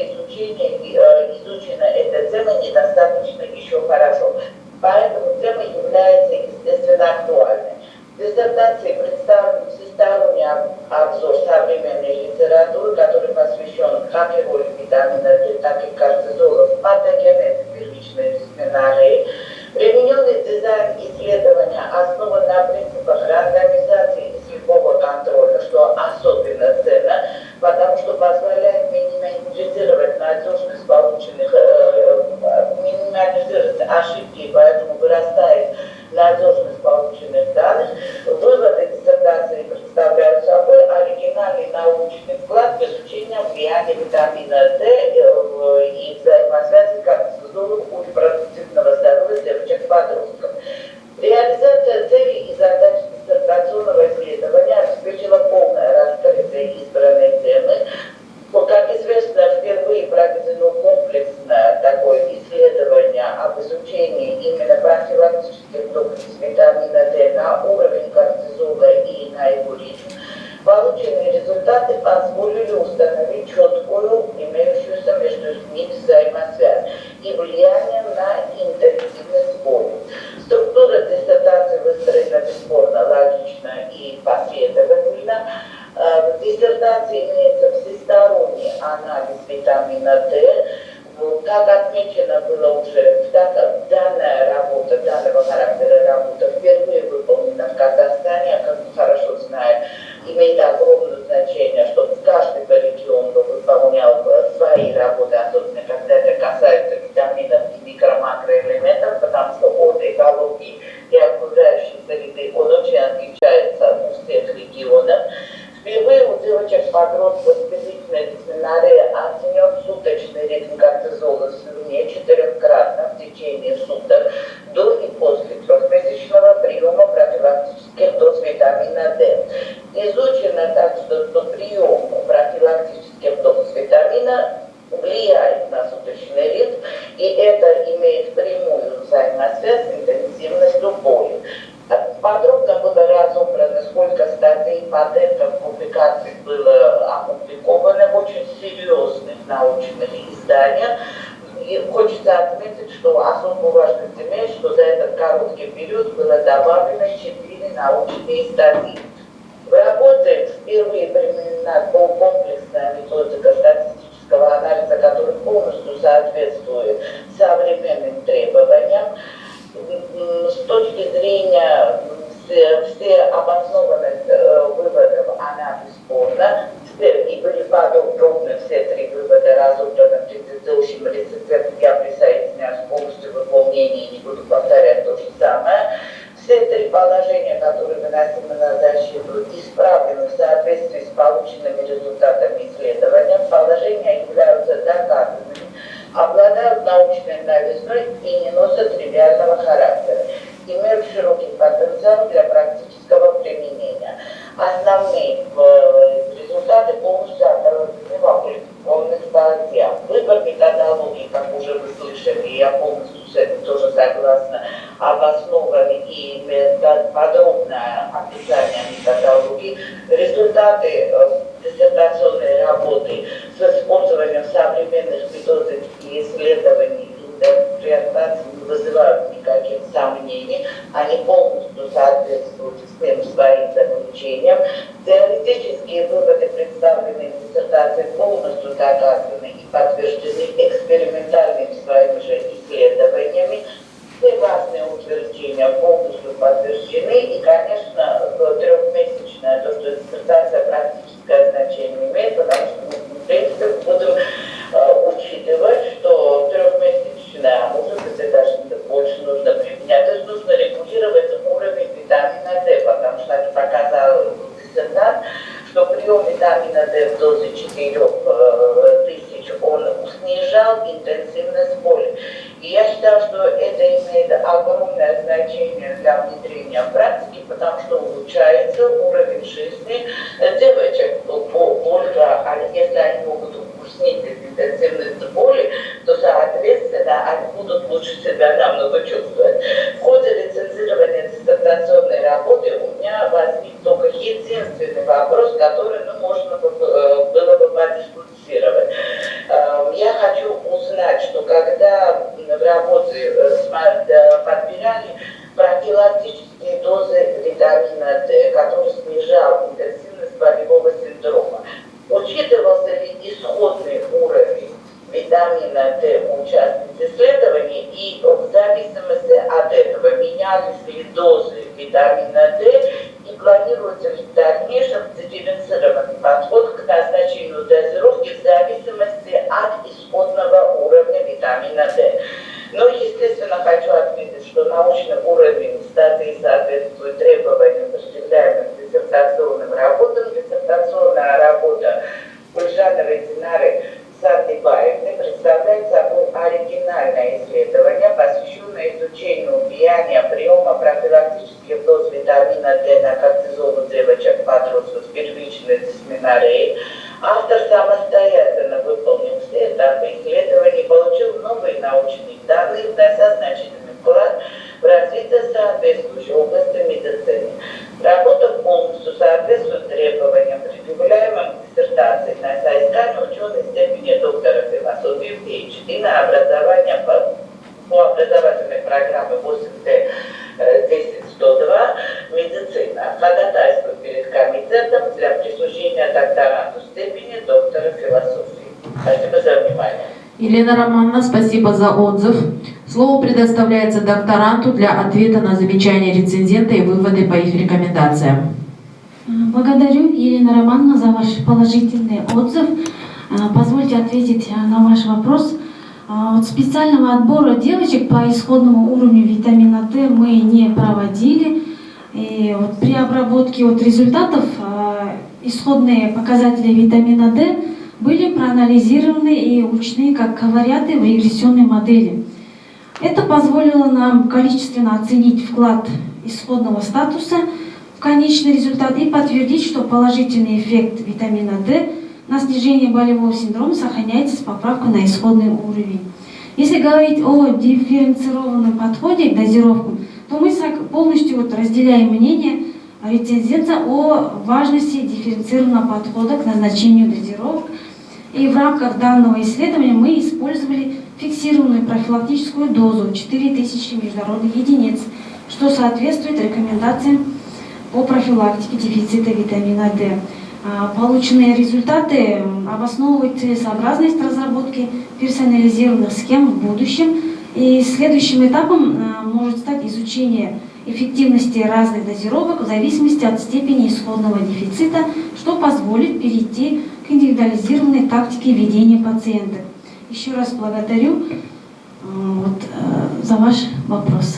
[SPEAKER 10] изучена эта тема недостаточно еще хорошо. Поэтому тема является, естественно, актуальной. В диссертации представлен всесторонний обзор современной литературы, который посвящен как и роли витамина D, так и кортизола в патогенезе первичной дисменореи. Примененный дизайн исследования основан на принципах рандомизации и слепого контроля, что особенно ценно, потому что позволяет минимизировать надежность минимизировать ошибки, поэтому вырастает надежность полученных данных. Выводы диссертации представляют собой оригинальный научный вклад в изучение влияния витамина D и взаимосвязи кортизола в репродуктивного здоровья девочек-подростков. Реализация целей и задач диссертационного исследования обеспечила полное раскрытие избранной темы. Как известно, впервые проведено комплексное такое исследование об изучении именно профилактических доз витамина D на уровень кортизола и на его ритм. Полученные результаты позволили установить четкую, имеющуюся между ними взаимосвязь и влияние на интенсивность боли. Структура диссертации выстроена бесспорно логично и последовательно. В диссертации имеется всесторонний анализ витамина D. Как отмечено было уже, данная работа, данного характера работа впервые выполнена в Казахстане, как мы хорошо знаем, имеет огромное значение, чтобы каждый регион выполнял свои работы, особенно когда это касается витаминов и микро-макроэлементов, потому что от экологии и окружающей среды он очень отличается у всех регионов. Впервые девочек-подростков с первичной дисциплинарии оценен суточный рейтинг кортизола в слюне 4-кратно в течение суток до и после трехмесячного приема профилактических доз витамина D. Изучено так, что прием профилактических доз витамина влияет на суточный ритм, и это имеет прямую взаимосвязь с интенсивностью боли. Подробно было разобрано, сколько статей, патентов, публикаций было опубликовано в очень серьезных научных изданиях. И хочется отметить, что особую важность имеет, что за этот короткий период было добавлено 4 научные статьи. В работе впервые применена комплексная методика статистического анализа, который полностью соответствует современным требованиям. С точки зрения всеобоснованных выводов она бесспорна. И были подробны все 3 вывода разобраны в предыдущем рецепте. Я присоединяюсь полностью в выполнении, не буду повторять то же самое. Все 3 положения, которые выносимы на защиту, исправлены в соответствии с полученными результатами исследования. Положения являются доказанными, обладают научной новизной и не носят тривиального характера, имеют широкий потенциал для практического применения. Основные результаты полностью отражены в опубликованных статьях. Выбор методологии, как уже вы слышали, я полностью с этим тоже согласна, обоснованный и подробное описание методологии. Результаты диссертационной работы с использованием современных методик и исследований интерпретации не вызывают никаких сомнений. Они полностью соответствуют всем своим заключениям. Теоретические выводы, представленные в диссертации, полностью доказаны и подтверждены экспериментальными своими же исследованиями. Все важные утверждения полностью подтверждены, и, конечно, трехмесячная, то, что диссертация практическое значение имеет, потому что мы, в принципе, будем учитывать, что трехмесячная, а может быть, даже больше нужно применять, то есть нужно регулировать уровень витамина D, потому что это показал диссертант, что прием витамина D в дозе 4000 он снижал интенсивность боли. И я считаю, что это имеет огромное значение для внедрения в практике, потому что улучшается уровень жизни девочек. Только если они могут снизить интенсивность боли, то, соответственно, они будут лучше себя намного чувствовать. В ходе рецензирования диссертационной работы у меня возник только единственный вопрос, который можно было бы подискутировать. Я хочу узнать, что когда в работе подбирали профилактические дозы витамина D, который снижал интенсивность болевого синдрома, учитывался ли исходный уровень витамина D у участниц исследований, и в зависимости от этого менялись ли дозы витамина D, и планируется ли в дальнейшем дифференцированный подход к назначению дозировки в зависимости от исходного уровня витамина D. Но, естественно, хочу отметить, что научный уровень статьи соответствует требованиям, предъявляемым диссертационным работам. Диссертационная работа Кульжановой Динары Сандыбаевны представляет собой оригинальное исследование, посвященное изучению влияния приема профилактических доз витамина D на кортизол у девочек-подростков с первичной дисменореей. Автор самостоятельно выполнил все этапы исследований, получил новые научные данные, внося значительный вклад в развитие соответствующей области медицины. Работа полностью соответствует требованиям, предъявляемым диссертацией на соискание ученой степени доктора философии PhD на образование по образовательной программе 8D 10102 медицина. Ходатайство перед комитетом для присуждения докторанту степени доктора философии. Спасибо за внимание.
[SPEAKER 1] Елена Романовна, спасибо за отзыв. Слово предоставляется докторанту для ответа на замечания рецензента и выводы по их рекомендациям.
[SPEAKER 3] Благодарю, Елена Романовна, за ваш положительный отзыв. Позвольте ответить на ваш вопрос. Вот специального отбора девочек по исходному уровню витамина D мы не проводили. И вот при обработке результатов исходные показатели витамина D были проанализированы и учтены как коварианты в регрессионной модели. Это позволило нам количественно оценить вклад исходного статуса в конечный результат и подтвердить, что положительный эффект витамина D на снижение болевого синдрома сохраняется с поправкой на исходный уровень. Если говорить о дифференцированном подходе к дозировкам, то мы полностью разделяем мнение рецензента о важности дифференцированного подхода к назначению дозировок. И в рамках данного исследования мы использовали фиксированную профилактическую дозу 4000 международных единиц, что соответствует рекомендациям по профилактике дефицита витамина D. Полученные результаты обосновывают целесообразность разработки персонализированных схем в будущем. И следующим этапом может стать изучение эффективности разных дозировок в зависимости от степени исходного дефицита, что позволит перейти к индивидуализированной тактике ведения пациента. Еще раз благодарю за ваш вопрос.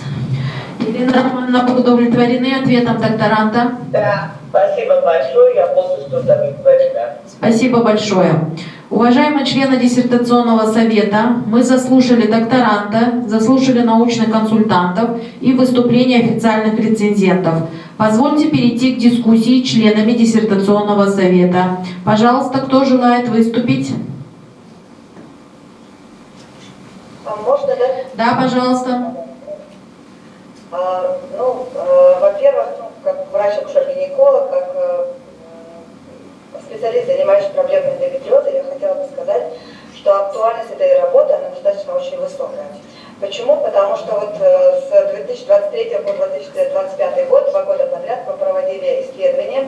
[SPEAKER 1] Елена Романовна, вы удовлетворены ответом докторанта?
[SPEAKER 10] Да, спасибо большое, я полностью удовлетворена.
[SPEAKER 1] Спасибо большое. Уважаемые члены диссертационного совета, мы заслушали докторанта, заслушали научных консультантов и выступления официальных рецензентов. Позвольте перейти к дискуссии членами диссертационного совета. Пожалуйста, кто желает выступить?
[SPEAKER 9] Можно, да?
[SPEAKER 1] Да, пожалуйста.
[SPEAKER 9] Во-первых, как врач-акушер-гинеколог, как специалист, занимающийся проблемами эндометриоза, я хотела бы сказать, что актуальность этой работы, она достаточно очень высокая. Почему? Потому что вот с 2023 по 2025 год, 2 года подряд, мы проводили исследования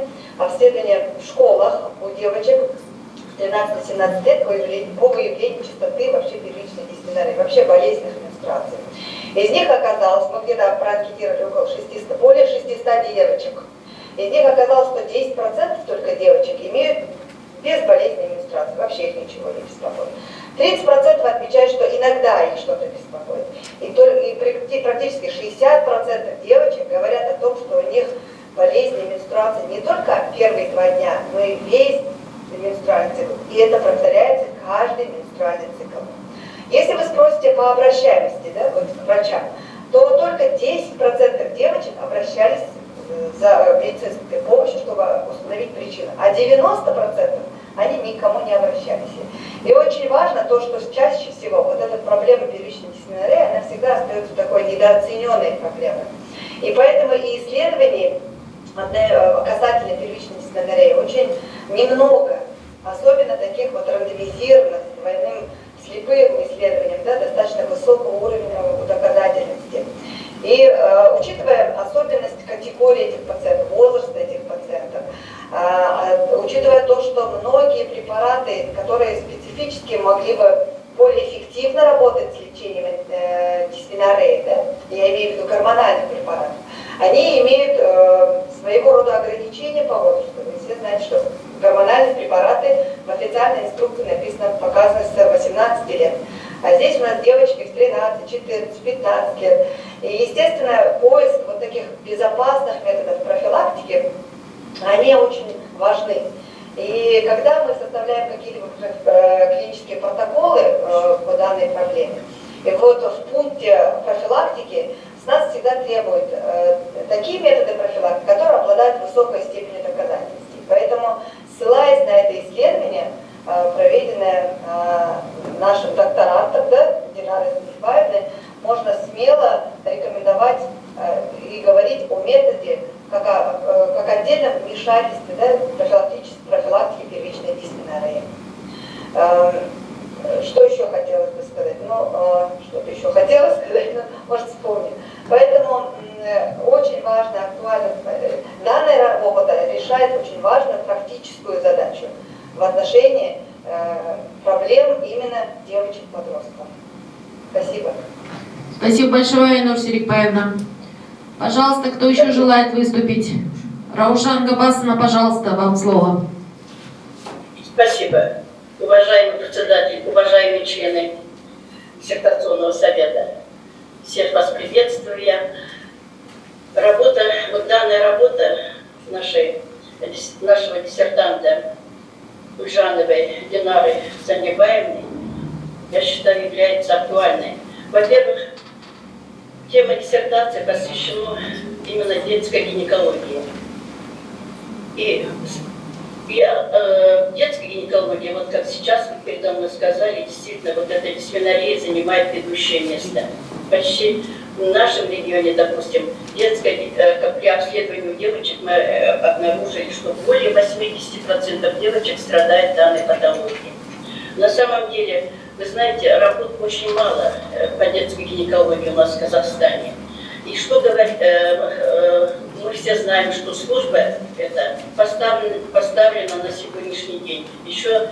[SPEAKER 9] в школах у девочек 13-17 лет по выявлению частоты вообще первичной дисменоррhеи, вообще болезненных менструаций. Из них оказалось, мы где-то проанкетировали более 600 девочек. Из них оказалось, что 10% только девочек имеют безболезненные менструации, вообще их ничего не беспокоит. 30% отмечают, что иногда их что-то беспокоит. И практически 60% девочек говорят о том, что у них болезненные менструации не только первые 2 дня, но и весь менструальный цикл. И это повторяется каждый менструальный цикл. Если вы спросите по обращаемости, да, вот к врачам, то только 10% девочек обращались за медицинской помощью, чтобы установить причину, а 90% они никому не обращались. И очень важно то, что чаще всего вот эта проблема первичной дисменоррhеи, она всегда остается такой недооцененной проблемой. И поэтому и исследований касательно первичной дисменоррhеи очень немного, особенно таких вот рандомизированных, двойным слепым исследованиям, да, достаточно высокого уровня доказательности. И учитывая особенность категории этих пациентов, возраста этих пациентов, учитывая то, что многие препараты, которые специфически могли бы более эффективно работать с лечением дисменоррhеи, да, я имею в виду гормональных препаратов, они имеют своего рода ограничения по возрасту. Вы все знаете, что гормональные препараты в официальной инструкции написано, показано с 18 лет. А здесь у нас девочки в 13, 14, 15 лет. И, естественно, поиск вот таких безопасных методов профилактики, они очень важны. И когда мы составляем какие-либо клинические протоколы по данной проблеме, и вот в пункте профилактики с нас всегда требуют такие методы профилактики, которые обладают высокой степенью доказательности. Поэтому, ссылаясь на это исследование, проведенное нашим докторантом, да, Динарой Сандибаевной, можно смело рекомендовать и говорить о методе как отдельном вмешательстве, да, профилактики первичной дисменоррhеи. Что еще хотелось бы сказать? Что-то еще хотелось сказать, но, может, вспомню. Поэтому очень важно, актуально, данная работа решает очень важную практическую задачу в отношении проблем именно девочек-подростков. Спасибо.
[SPEAKER 1] Спасибо большое, Айнур Серикбаевна. Пожалуйста, кто еще желает выступить? Раушан Габасовна, пожалуйста, вам слово.
[SPEAKER 11] Спасибо. Уважаемый председатель, уважаемые члены диссертационного совета, всех вас приветствую я. Данная работа нашей нашего диссертанта Ульжановой Динары Сандибаевны, я считаю, является актуальной. Во-первых, тема диссертации посвящена именно детской гинекологии. И детской гинекологии, вот как сейчас вы передо мной сказали, действительно, вот эта дисфенория занимает ведущее место. Почти в нашем регионе, допустим, при обследовании девочек мы обнаружили, что более 80% девочек страдает данной патологией. На самом деле, вы знаете, работ очень мало по детской гинекологии у нас в Казахстане. И что говорить, мы все знаем, что служба эта поставлена на сегодняшний день еще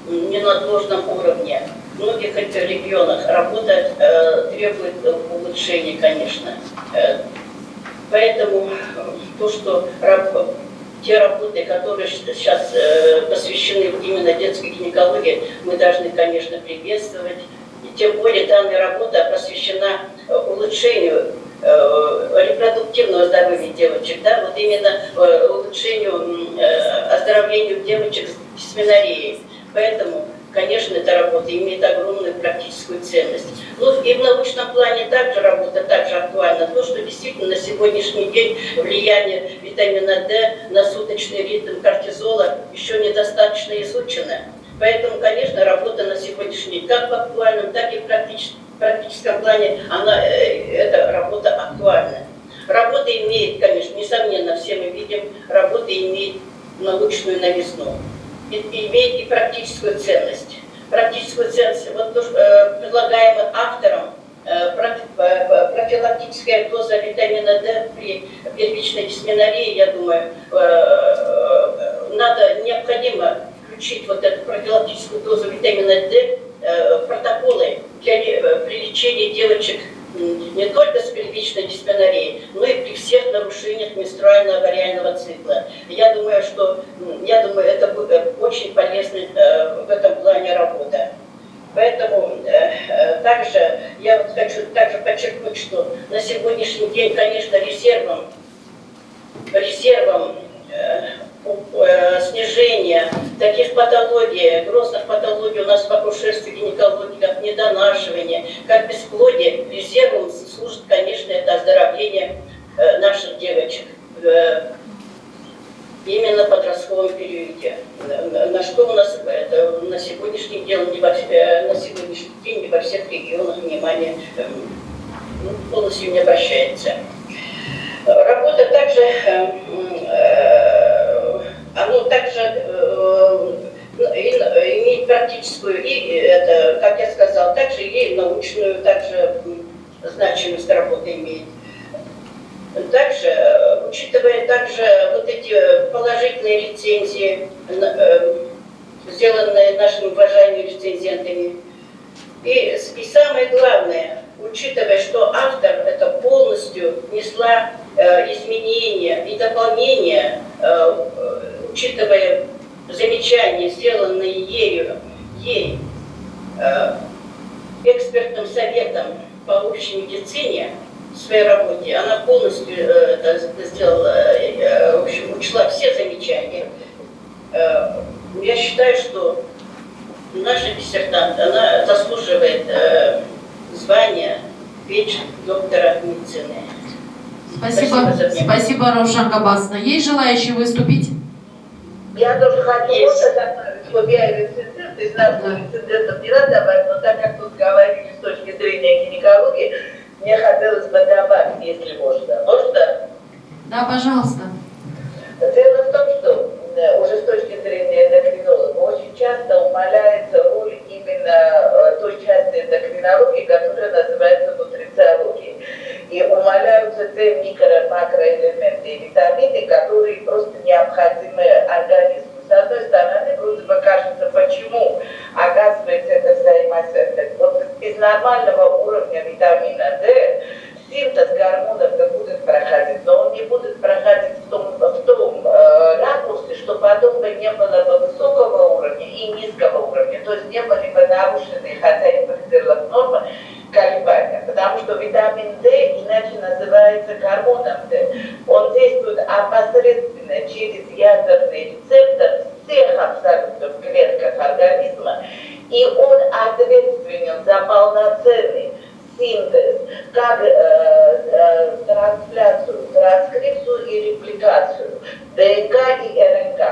[SPEAKER 11] не на должном уровне. В многих регионах работа требует улучшения, конечно. Поэтому то, что те работы, которые сейчас посвящены именно детской гинекологии, мы должны, конечно, приветствовать. И тем более данная работа посвящена улучшению репродуктивного здоровья девочек, да, вот именно улучшению, оздоровлению девочек с дисфенорией. Поэтому, конечно, эта работа имеет огромную практическую ценность. Ну и в научном плане также работа также актуальна. То, что действительно на сегодняшний день влияние витамина D на суточный ритм кортизола еще недостаточно изучено. Поэтому, конечно, работа на сегодняшний день как в актуальном, так и в практическом плане эта работа актуальна. Работа имеет, конечно, несомненно, все мы видим, работа имеет научную новизну. Имеет и практическую ценность. Практическую ценность, вот то, что предлагаемым автором, профилактическая доза витамина D при первичной дисменории, я думаю, необходимо включить вот эту профилактическую дозу витамина D в протоколы при лечении девочек не только с первичной дисменорией, но и при всех нарушениях менструально-авариального цикла. Я думаю, это будет очень полезной в этом плане работа. Поэтому также я вот хочу также подчеркнуть, что на сегодняшний день, конечно, резервом снижения таких патологий, грозных патологий у нас в акушерстве, гинекологии, как недонашивание, как бесплодие, резервом служит, конечно, это оздоровление наших девочек именно в подростковом периоде. На что у нас на сегодняшний день не во всех регионах внимание полностью не обращается. Работа также имеет практическую, и это, как я сказал, также и научную, также значимость работы имеет. Также, учитывая также вот эти положительные рецензии, сделанные нашими уважаемыми рецензентами, и самое главное, учитывая, что автор это полностью внесла изменения и дополнения, учитывая замечания, сделанные ей экспертным советом по общей медицине в своей работе, она полностью сделала, в общем, учла все замечания. Я считаю, что наша диссертант, она заслуживает звания доктора медицины.
[SPEAKER 1] Спасибо, Раушан Габасовна. Есть желающие выступить?
[SPEAKER 10] Я тоже хочу добавить, чтобы я рецензент, из нас рецензентов не надо добавить, но так как тут говорили с точки зрения гинекологии, мне хотелось бы добавить, если можно. Можно?
[SPEAKER 1] Да, пожалуйста.
[SPEAKER 10] Дело в том, что уже с точки зрения эндокринолога очень часто умаляется роль именно той части эндокринологии, которая называется нутрициологией. И умаляются те микро-макроэлементы и витамины, которые просто необходимы организму. С одной стороны, вроде бы кажется, почему оказывается эта взаимосвязь. Вот из нормального уровня витамина D синтез гормонов-то будет проходить, но он не будет проходить в том ракурсе, что потом бы не было бы высокого уровня и низкого уровня, то есть не были бы нарушены, хотя и в пределах нормы, колебания. потому что витамин D иначе называется гормоном D. Он действует опосредственно через ядерный рецептор всех абсолютно в клетках организма, и он ответственен за полноценный синтез, как трансляцию, транскрипцию и репликацию ДНК и РНК.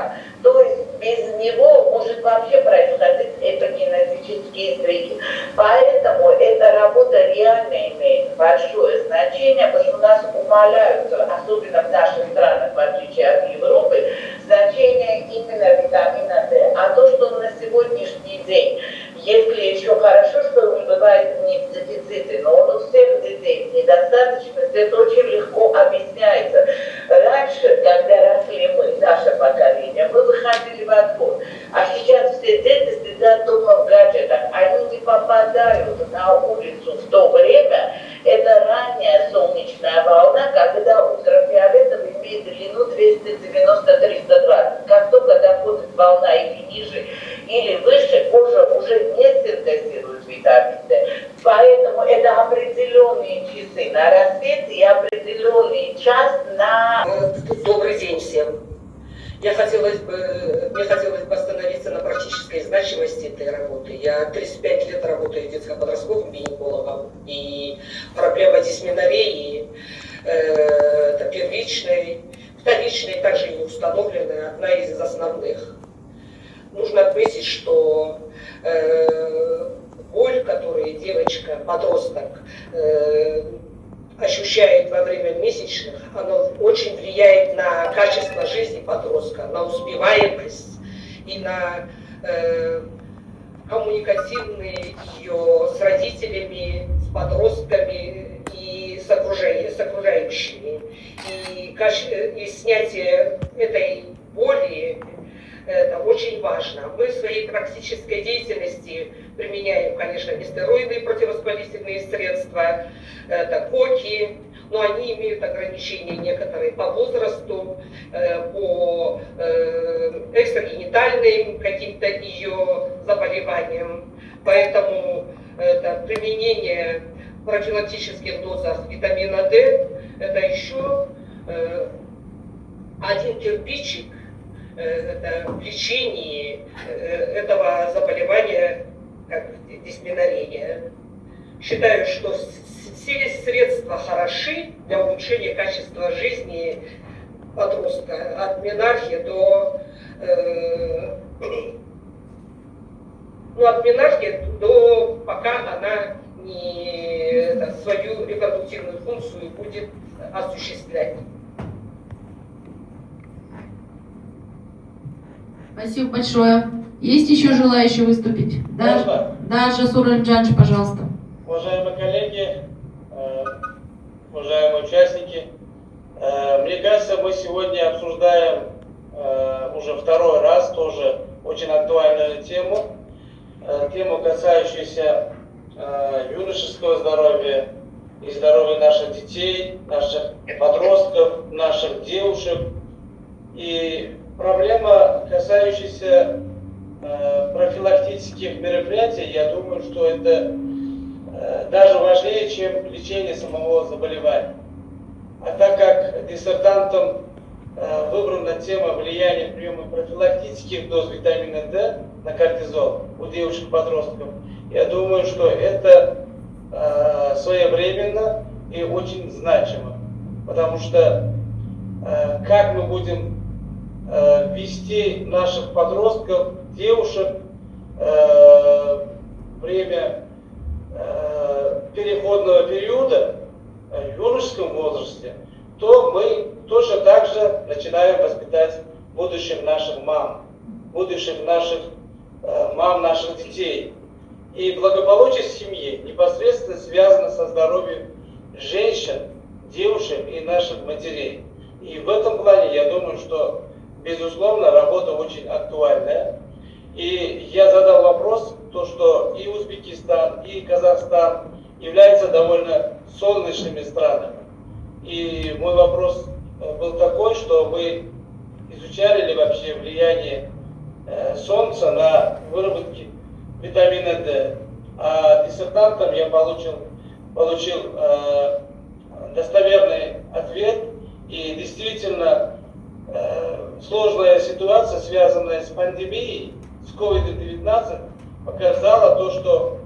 [SPEAKER 10] То есть без него может вообще происходить эпигенетические сдвиги. Поэтому эта работа реально имеет большое значение, потому что у нас умаляются, особенно в наших странах, в отличие от Европы, значение именно витамина D. А то, что на сегодняшний день, если еще хорошо, что он бывает не в дефиците, но он у всех детей в недостаточности, это очень легко объясняется. Раньше, когда росли мы, наше поколение, мы выходили во двор. А сейчас все дети сидят дома в гаджетах. Они не попадают на улицу в то время. Это ранняя солнечная волна, когда ультрафиолетовый имеет длину 290-320. Как только доходит волна или ниже, или выше, кожа уже не синтезирует витамин D. Поэтому это определенные часы на рассвете и определенный час на...
[SPEAKER 12] Добрый день всем. Мне хотелось бы остановиться на практической значимости этой работы. Я 35 лет работаю детско-подростковым гинекологом, и проблема дисменореи это первичной, вторичной, также не установленная, одна из основных. Нужно отметить, что боль, которую девочка, подросток ощущает во время месячных, оно очень влияет на качество жизни подростка, на успеваемость и на коммуникативные ее с родителями, с подростками и с окружающими. И снятие этой боли это очень важно. Мы в своей практической деятельности применяем, конечно, нестероидные противовоспалительные средства, это коки, но они имеют ограничения некоторые по возрасту, по экстрагенитальным каким-то ее заболеваниям. Поэтому это применение в профилактических дозах витамина D это еще один кирпичик это в лечении этого заболевания, как дисменорея. Считаю, что все средства хороши для улучшения качества жизни подростка, от менархии до пока она не свою репродуктивную функцию будет осуществлять.
[SPEAKER 1] Спасибо большое. Есть еще желающие выступить? Да, да, Жасур Рамджанович, пожалуйста.
[SPEAKER 5] Уважаемые коллеги, уважаемые участники, мне кажется, мы сегодня обсуждаем уже второй раз тоже очень актуальную тему, касающуюся юношеского здоровья и здоровья наших детей, наших подростков, наших девушек. И проблема, касающаяся профилактических мероприятий, я думаю, что это даже важнее, чем лечение самого заболевания. А так как диссертантом выбрана тема влияния приема профилактических доз витамина D на кортизол у девушек-подростков, я думаю, что это своевременно и очень значимо. Потому что как мы будем вести наших подростков, девушек время переходного периода в юношеском возрасте, то мы точно так же начинаем воспитать будущих наших мам, наших детей. И благополучие семьи непосредственно связано со здоровьем женщин, девушек и наших матерей. И в этом плане я думаю, что безусловно работа очень актуальная. И я задал вопрос, то что и Узбекистан, и Казахстан являются довольно солнечными странами. И мой вопрос был такой, что вы изучали ли вообще влияние солнца на выработку витамина D. А диссертантом я получил получил достоверный ответ. И действительно сложная ситуация, связанная с пандемией, с COVID-19, показала то, что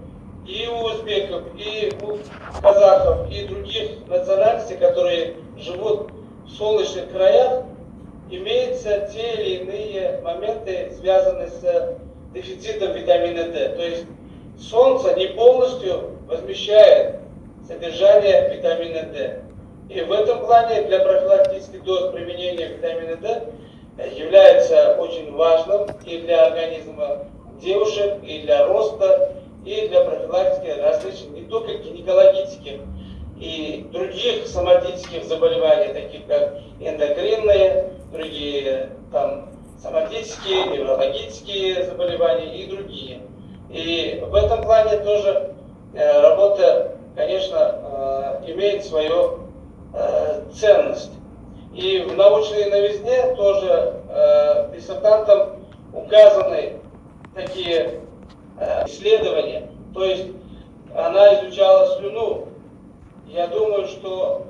[SPEAKER 5] и у узбеков, и у казахов, и других национальностей, которые живут в солнечных краях, имеются те или иные моменты, связанные с дефицитом витамина D. То есть солнце не полностью возмещает содержание витамина D. И в этом плане для профилактических доз применения витамина D является очень важным и для организма девушек, и для роста, и для профилактики различных, не только гинекологических и других соматических заболеваний, таких как эндокринные, другие там соматические, неврологические заболевания и другие. И в этом плане тоже работа, конечно, имеет свою ценность. И в научной новизне тоже диссертантам указаны такие исследования. То есть она изучала слюну. Я думаю, что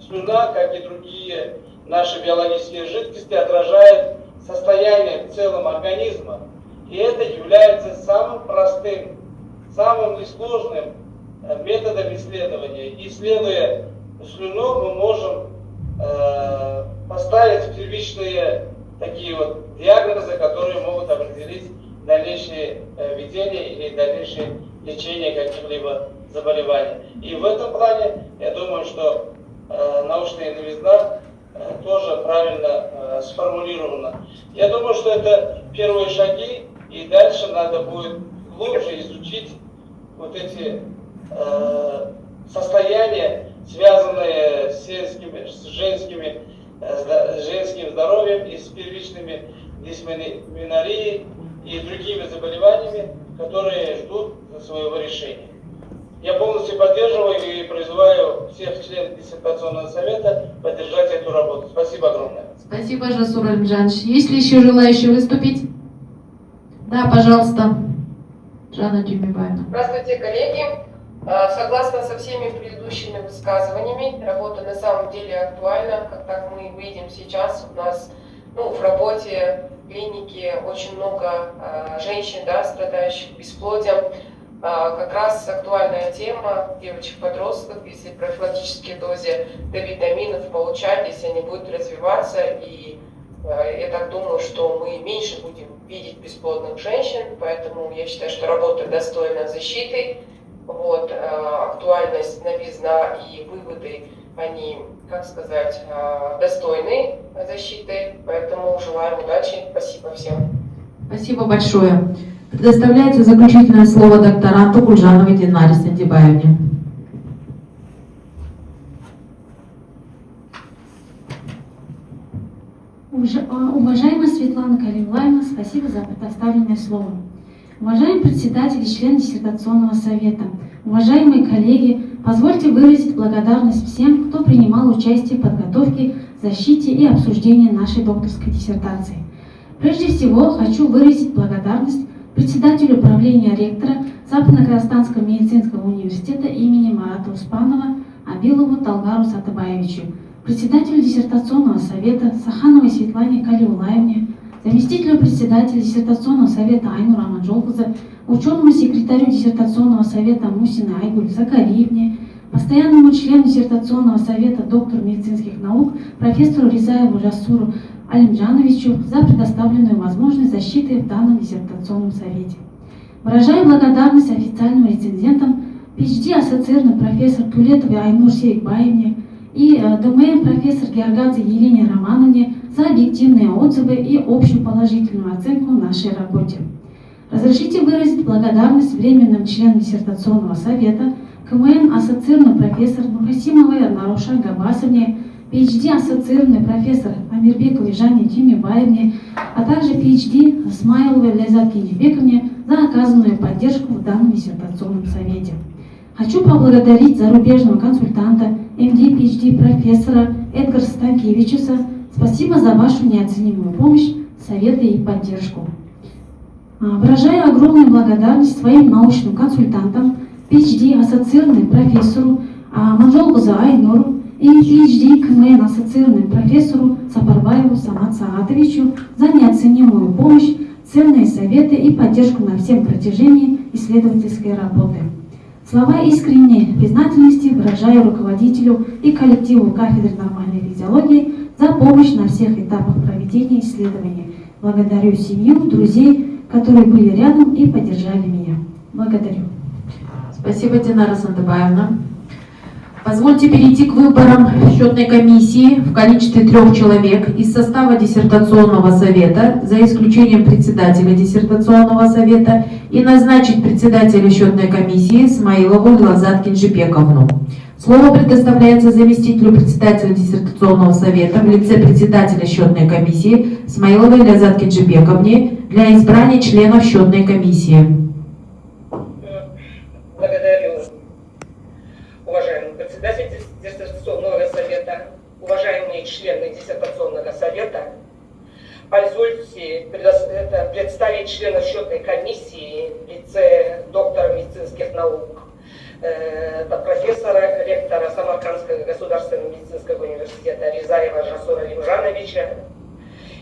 [SPEAKER 5] слюна, как и другие наши биологические жидкости, отражает состояние в целом организма. И это является самым простым, самым несложным методом исследования. Исследуя слюну, мы можем поставить первичные такие вот диагнозы, которые могут определить дальнейшее ведение или дальнейшее лечение каких-либо заболеваний. И в этом плане, я думаю, что научная новизна тоже правильно сформулирована. Я думаю, что это первые шаги, и дальше надо будет глубже изучить вот эти состояния, связанные с женским здоровьем и с первичными дисменорией и другими заболеваниями, которые ждут своего решения. Я полностью поддерживаю и призываю всех членов диссертационного совета поддержать эту работу. Спасибо огромное.
[SPEAKER 1] Спасибо, Жасур Алимджанович. Есть ли еще желающие выступить? Да, пожалуйста. Жанна Тюмибаевна.
[SPEAKER 4] Здравствуйте, коллеги. Согласно со всеми предыдущими высказываниями, работа на самом деле актуальна. Как мы видим сейчас, у нас в работе в клинике очень много женщин, страдающих бесплодием. Как раз актуальная тема девочек-подростков, если в профилактической дозе D-витаминов получать, если они будут развиваться. И я так думаю, что мы меньше будем видеть бесплодных женщин, поэтому я считаю, что работа достойна защиты. Актуальность, новизна и выводы, они, достойны защиты, поэтому желаем удачи. Спасибо всем.
[SPEAKER 1] Спасибо большое. Предоставляется заключительное слово докторанту Кульжановой Динаре Сандибаевне.
[SPEAKER 3] Уважаемая Светлана Калимлаевна, спасибо за предоставленное слово. Уважаемый председатель и член диссертационного совета, уважаемые коллеги, позвольте выразить благодарность всем, кто принимал участие в подготовке, защите и обсуждении нашей докторской диссертации. Прежде всего, хочу выразить благодарность председателю управления ректора Западно-Казахстанского медицинского университета имени Марата Успанова Абилову Талгару Сатыбаевичу, председателю диссертационного совета Сахановой Светлане Калиулаевне, заместителю председателя диссертационного совета Айнур Аманжолқызы, ученому секретарю диссертационного совета Мусиной Айгуль Закариевне, постоянному члену диссертационного совета доктору медицинских наук профессору Ризаеву Жасуру Алимджановичу за предоставленную возможность защиты в данном диссертационном совете. Выражаю благодарность официальным рецензентам, PhD-ассоциированный профессор Тулетовой Айнур Серикбаевне и ДММ профессор Георгадзе Елене Романовне за объективные отзывы и общую положительную оценку нашей работе. Разрешите выразить благодарность временным членам диссертационного совета, КМН ассоциированный профессор Нурхасимовой Нарушан Габасовне, PhD-ассоциированный профессор Амирбековой Жанне Тюмибаевне, а также PhD Смайловой Лязат Кенжебековне за оказанную поддержку в данном диссертационном совете. Хочу поблагодарить зарубежного консультанта, MD, PhD профессора Эдгара Станкевичуса. Спасибо за вашу неоценимую помощь, советы и поддержку. Выражаю огромную благодарность своим научным консультантам, PhD ассоциированный профессору Манжолкызы Айнуру и PhD КМН ассоциированный профессору Сапарбаеву Самат Саатовичу за неоценимую помощь, ценные советы и поддержку на всем протяжении исследовательской работы. Слова искренней признательности выражаю руководителю и коллективу кафедры нормальной физиологии за помощь на всех этапах проведения исследований. Благодарю семью, друзей, которые были рядом и поддержали меня. Благодарю.
[SPEAKER 1] Спасибо, Динара Сандыбаевна. Позвольте перейти к выборам счетной комиссии в количестве 3 человек из состава диссертационного совета, за исключением председателя диссертационного совета, и назначить председателя счетной комиссии Смаилову Лазат Кинжипековну. Слово предоставляется заместителю председателя диссертационного совета в лице председателя счетной комиссии Смаиловой Лазат Кинжипековне для избрания членов счетной комиссии.
[SPEAKER 12] Благодарю, уважаемый председатель диссертационного совета, уважаемые члены диссертационного совета. Позвольте представить членов счетной комиссии в лице доктора медицинских наук, профессора, ректора Самаркандского государственного медицинского университета Ризаева Жасура Лимжановича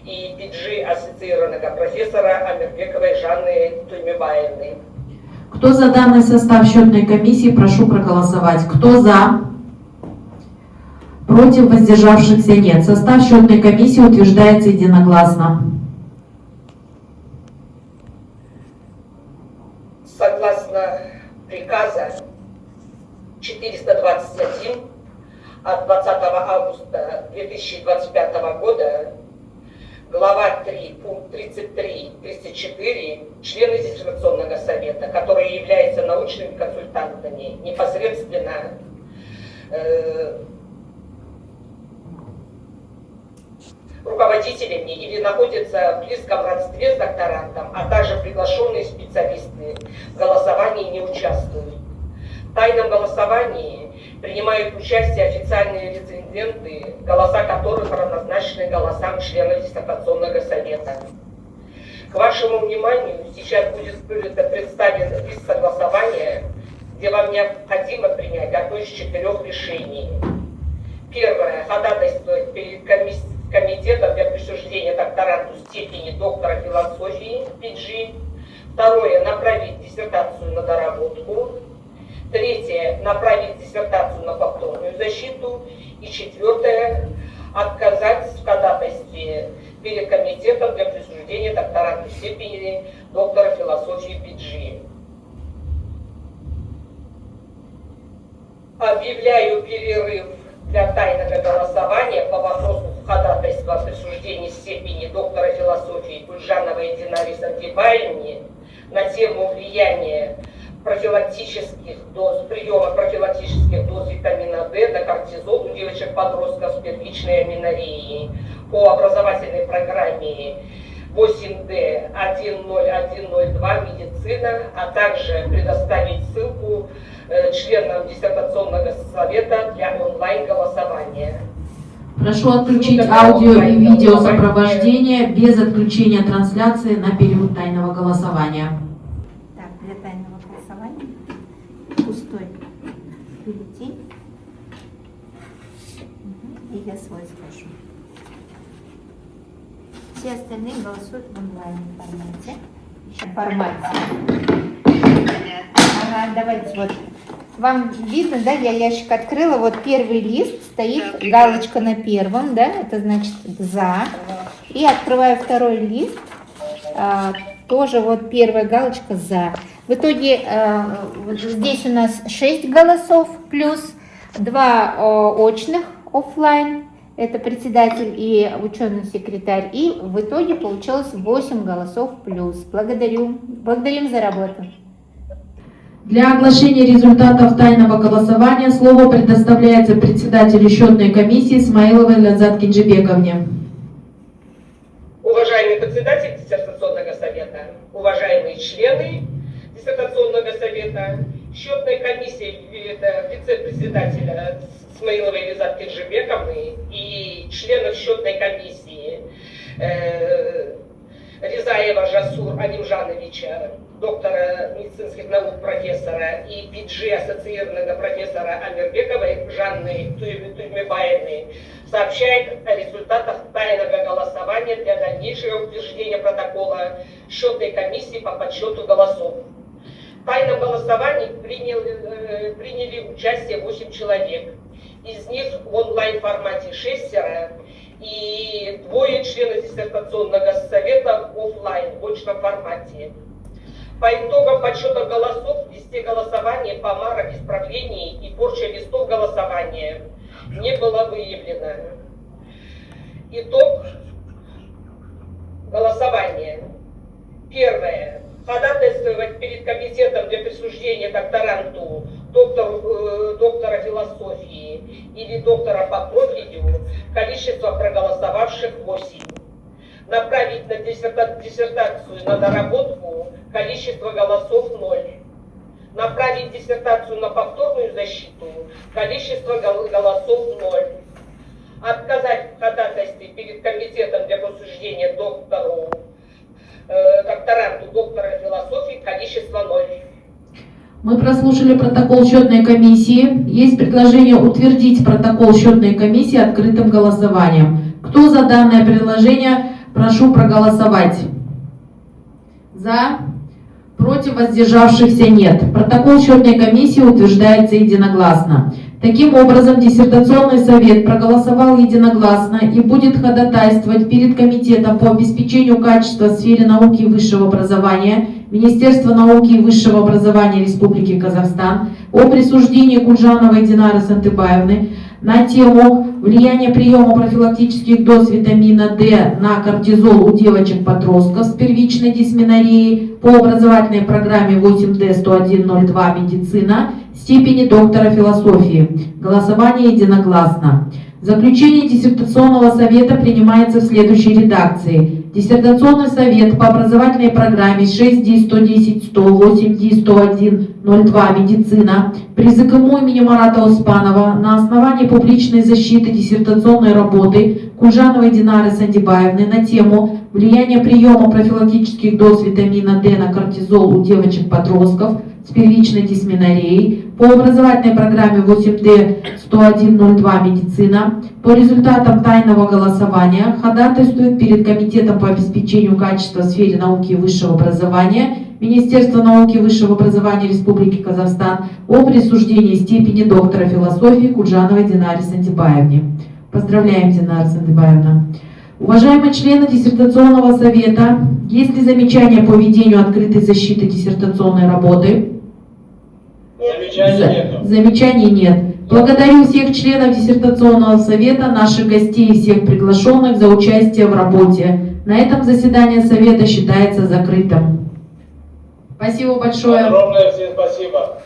[SPEAKER 12] и PhD ассоциированного профессора Амирбековой Жанны Туймебаевны.
[SPEAKER 1] Кто за данный состав счетной комиссии, прошу проголосовать. Кто за? Против, воздержавшихся нет. Состав счетной комиссии утверждается единогласно.
[SPEAKER 12] Согласно приказа 421 от 20 августа 2025 года, глава 3, пункт 33-34, члены диссертационного совета, которые являются научными консультантами, непосредственно руководителями или находятся в близком родстве с докторантом, а также приглашенные специалисты в голосовании не участвуют. В тайном голосовании принимают участие официальные рецензенты, голоса которых равнозначны голосам членов диссертационного совета. К вашему вниманию сейчас будет представлен лист согласования, где вам необходимо принять одно из 4 решений. Первое. Ходатайствовать перед комитетом для присуждения докторанту степени доктора философии PhD. Второе. Направить диссертацию на доработку. Третье. Направить диссертацию на повторную защиту. И четвертое. Отказать в ходатайстве перед комитетом для присуждения докторанту степени доктора философии PhD. Объявляю перерыв для тайного голосования по вопросу ходатайства о присуждении степени доктора философии Гульжановой Динаре Сандыбаевне на тему влияния приема профилактических доз витамина D на кортизол у девочек-подростков с первичной аменореей по образовательной программе 8D 10102 медицина, а также предоставить ссылку членам диссертационного совета для онлайн-голосования.
[SPEAKER 1] Прошу отключить аудио и видеосопровождение без отключения трансляции на период тайного голосования.
[SPEAKER 2] Так, для тайного голосования пустой бюллетень. И я свой скажу. Все остальные голосуют в онлайн-формате. Ага, давайте вот. Вам видно, да, я ящик открыла, вот первый лист, стоит галочка на первом, да, это значит «за». И открываю второй лист, тоже вот первая галочка «за». В итоге здесь у нас 6 голосов плюс 2 очных офлайн, это председатель и ученый-секретарь, и в итоге получилось 8 голосов плюс. Благодарим за работу.
[SPEAKER 1] Для оглашения результатов тайного голосования слово предоставляется председателю счетной комиссии Смаиловой Лазат Кинжипековне.
[SPEAKER 12] Уважаемый председатель диссертационного совета, уважаемые члены диссертационного совета, счетной комиссии в лице председателя Смаиловой Лазат Кинжипековны и членов счетной комиссии Резаева Жасур Алимжановича, доктора медицинских наук, профессора, и ПиДЖи ассоциированного профессора Амирбековой Жанны Туймебаевны сообщает о результатах тайного голосования для дальнейшего утверждения протокола счетной комиссии по подсчету голосов. В тайном голосовании приняли участие 8 человек. Из них в онлайн-формате 6 и 2 членов диссертационного совета офлайн в очном формате. По итогам подсчета голосов вести голосование, помарок, исправлений и порча листов голосования не было выявлено. Итог голосования. Первое. Ходатайствовать перед комитетом для присуждения докторанту, доктора философии или доктора по профилю количество проголосовавших 8. Направить на диссертацию на доработку количество голосов 0. Направить диссертацию на повторную защиту количество голосов 0. Отказать в ходатайстве перед комитетом для присуждения докторанту доктора философии количество 0.
[SPEAKER 1] Мы прослушали протокол счетной комиссии. Есть предложение утвердить протокол счетной комиссии открытым голосованием. Кто за данное предложение, прошу проголосовать. За, против, воздержавшихся нет. Протокол счетной комиссии утверждается единогласно. Таким образом, диссертационный совет проголосовал единогласно и будет ходатайствовать перед Комитетом по обеспечению качества в сфере науки и высшего образования Министерства науки и высшего образования Республики Казахстан о присуждении Кульжановой Динары Сантыбаевны на тему влияния приема профилактических доз витамина D на кортизол у девочек-подростков с первичной дисменореей по образовательной программе 8D-101-02 «Медицина» степени доктора философии. Голосование единогласно. Заключение диссертационного совета принимается в следующей редакции. Диссертационный совет по образовательной программе 6D-110-100, 8D-101-02 «Медицина» при ЗКМУ имени Марата Оспанова на основании публичной защиты диссертационной работы Кульжановой Динары Сантыбаевны на тему влияния приема профилактических доз витамина D на кортизол у девочек-подростков с первичной дисменореей по образовательной программе 8D-101-02 «Медицина» по результатам тайного голосования ходатайствует перед Комитетом по обеспечению качества в сфере науки и высшего образования Министерства науки и высшего образования Республики Казахстан о присуждении степени доктора философии Кульжановой Динаре Сантыбаевне. Поздравляем, Динара Сантыбаевна. Уважаемые члены диссертационного совета, есть ли замечания по ведению открытой защиты диссертационной работы? Замечаний нет. Благодарю всех членов диссертационного совета, наших гостей и всех приглашенных за участие в работе. На этом заседание совета считается закрытым. Спасибо большое.
[SPEAKER 5] Огромное всем спасибо.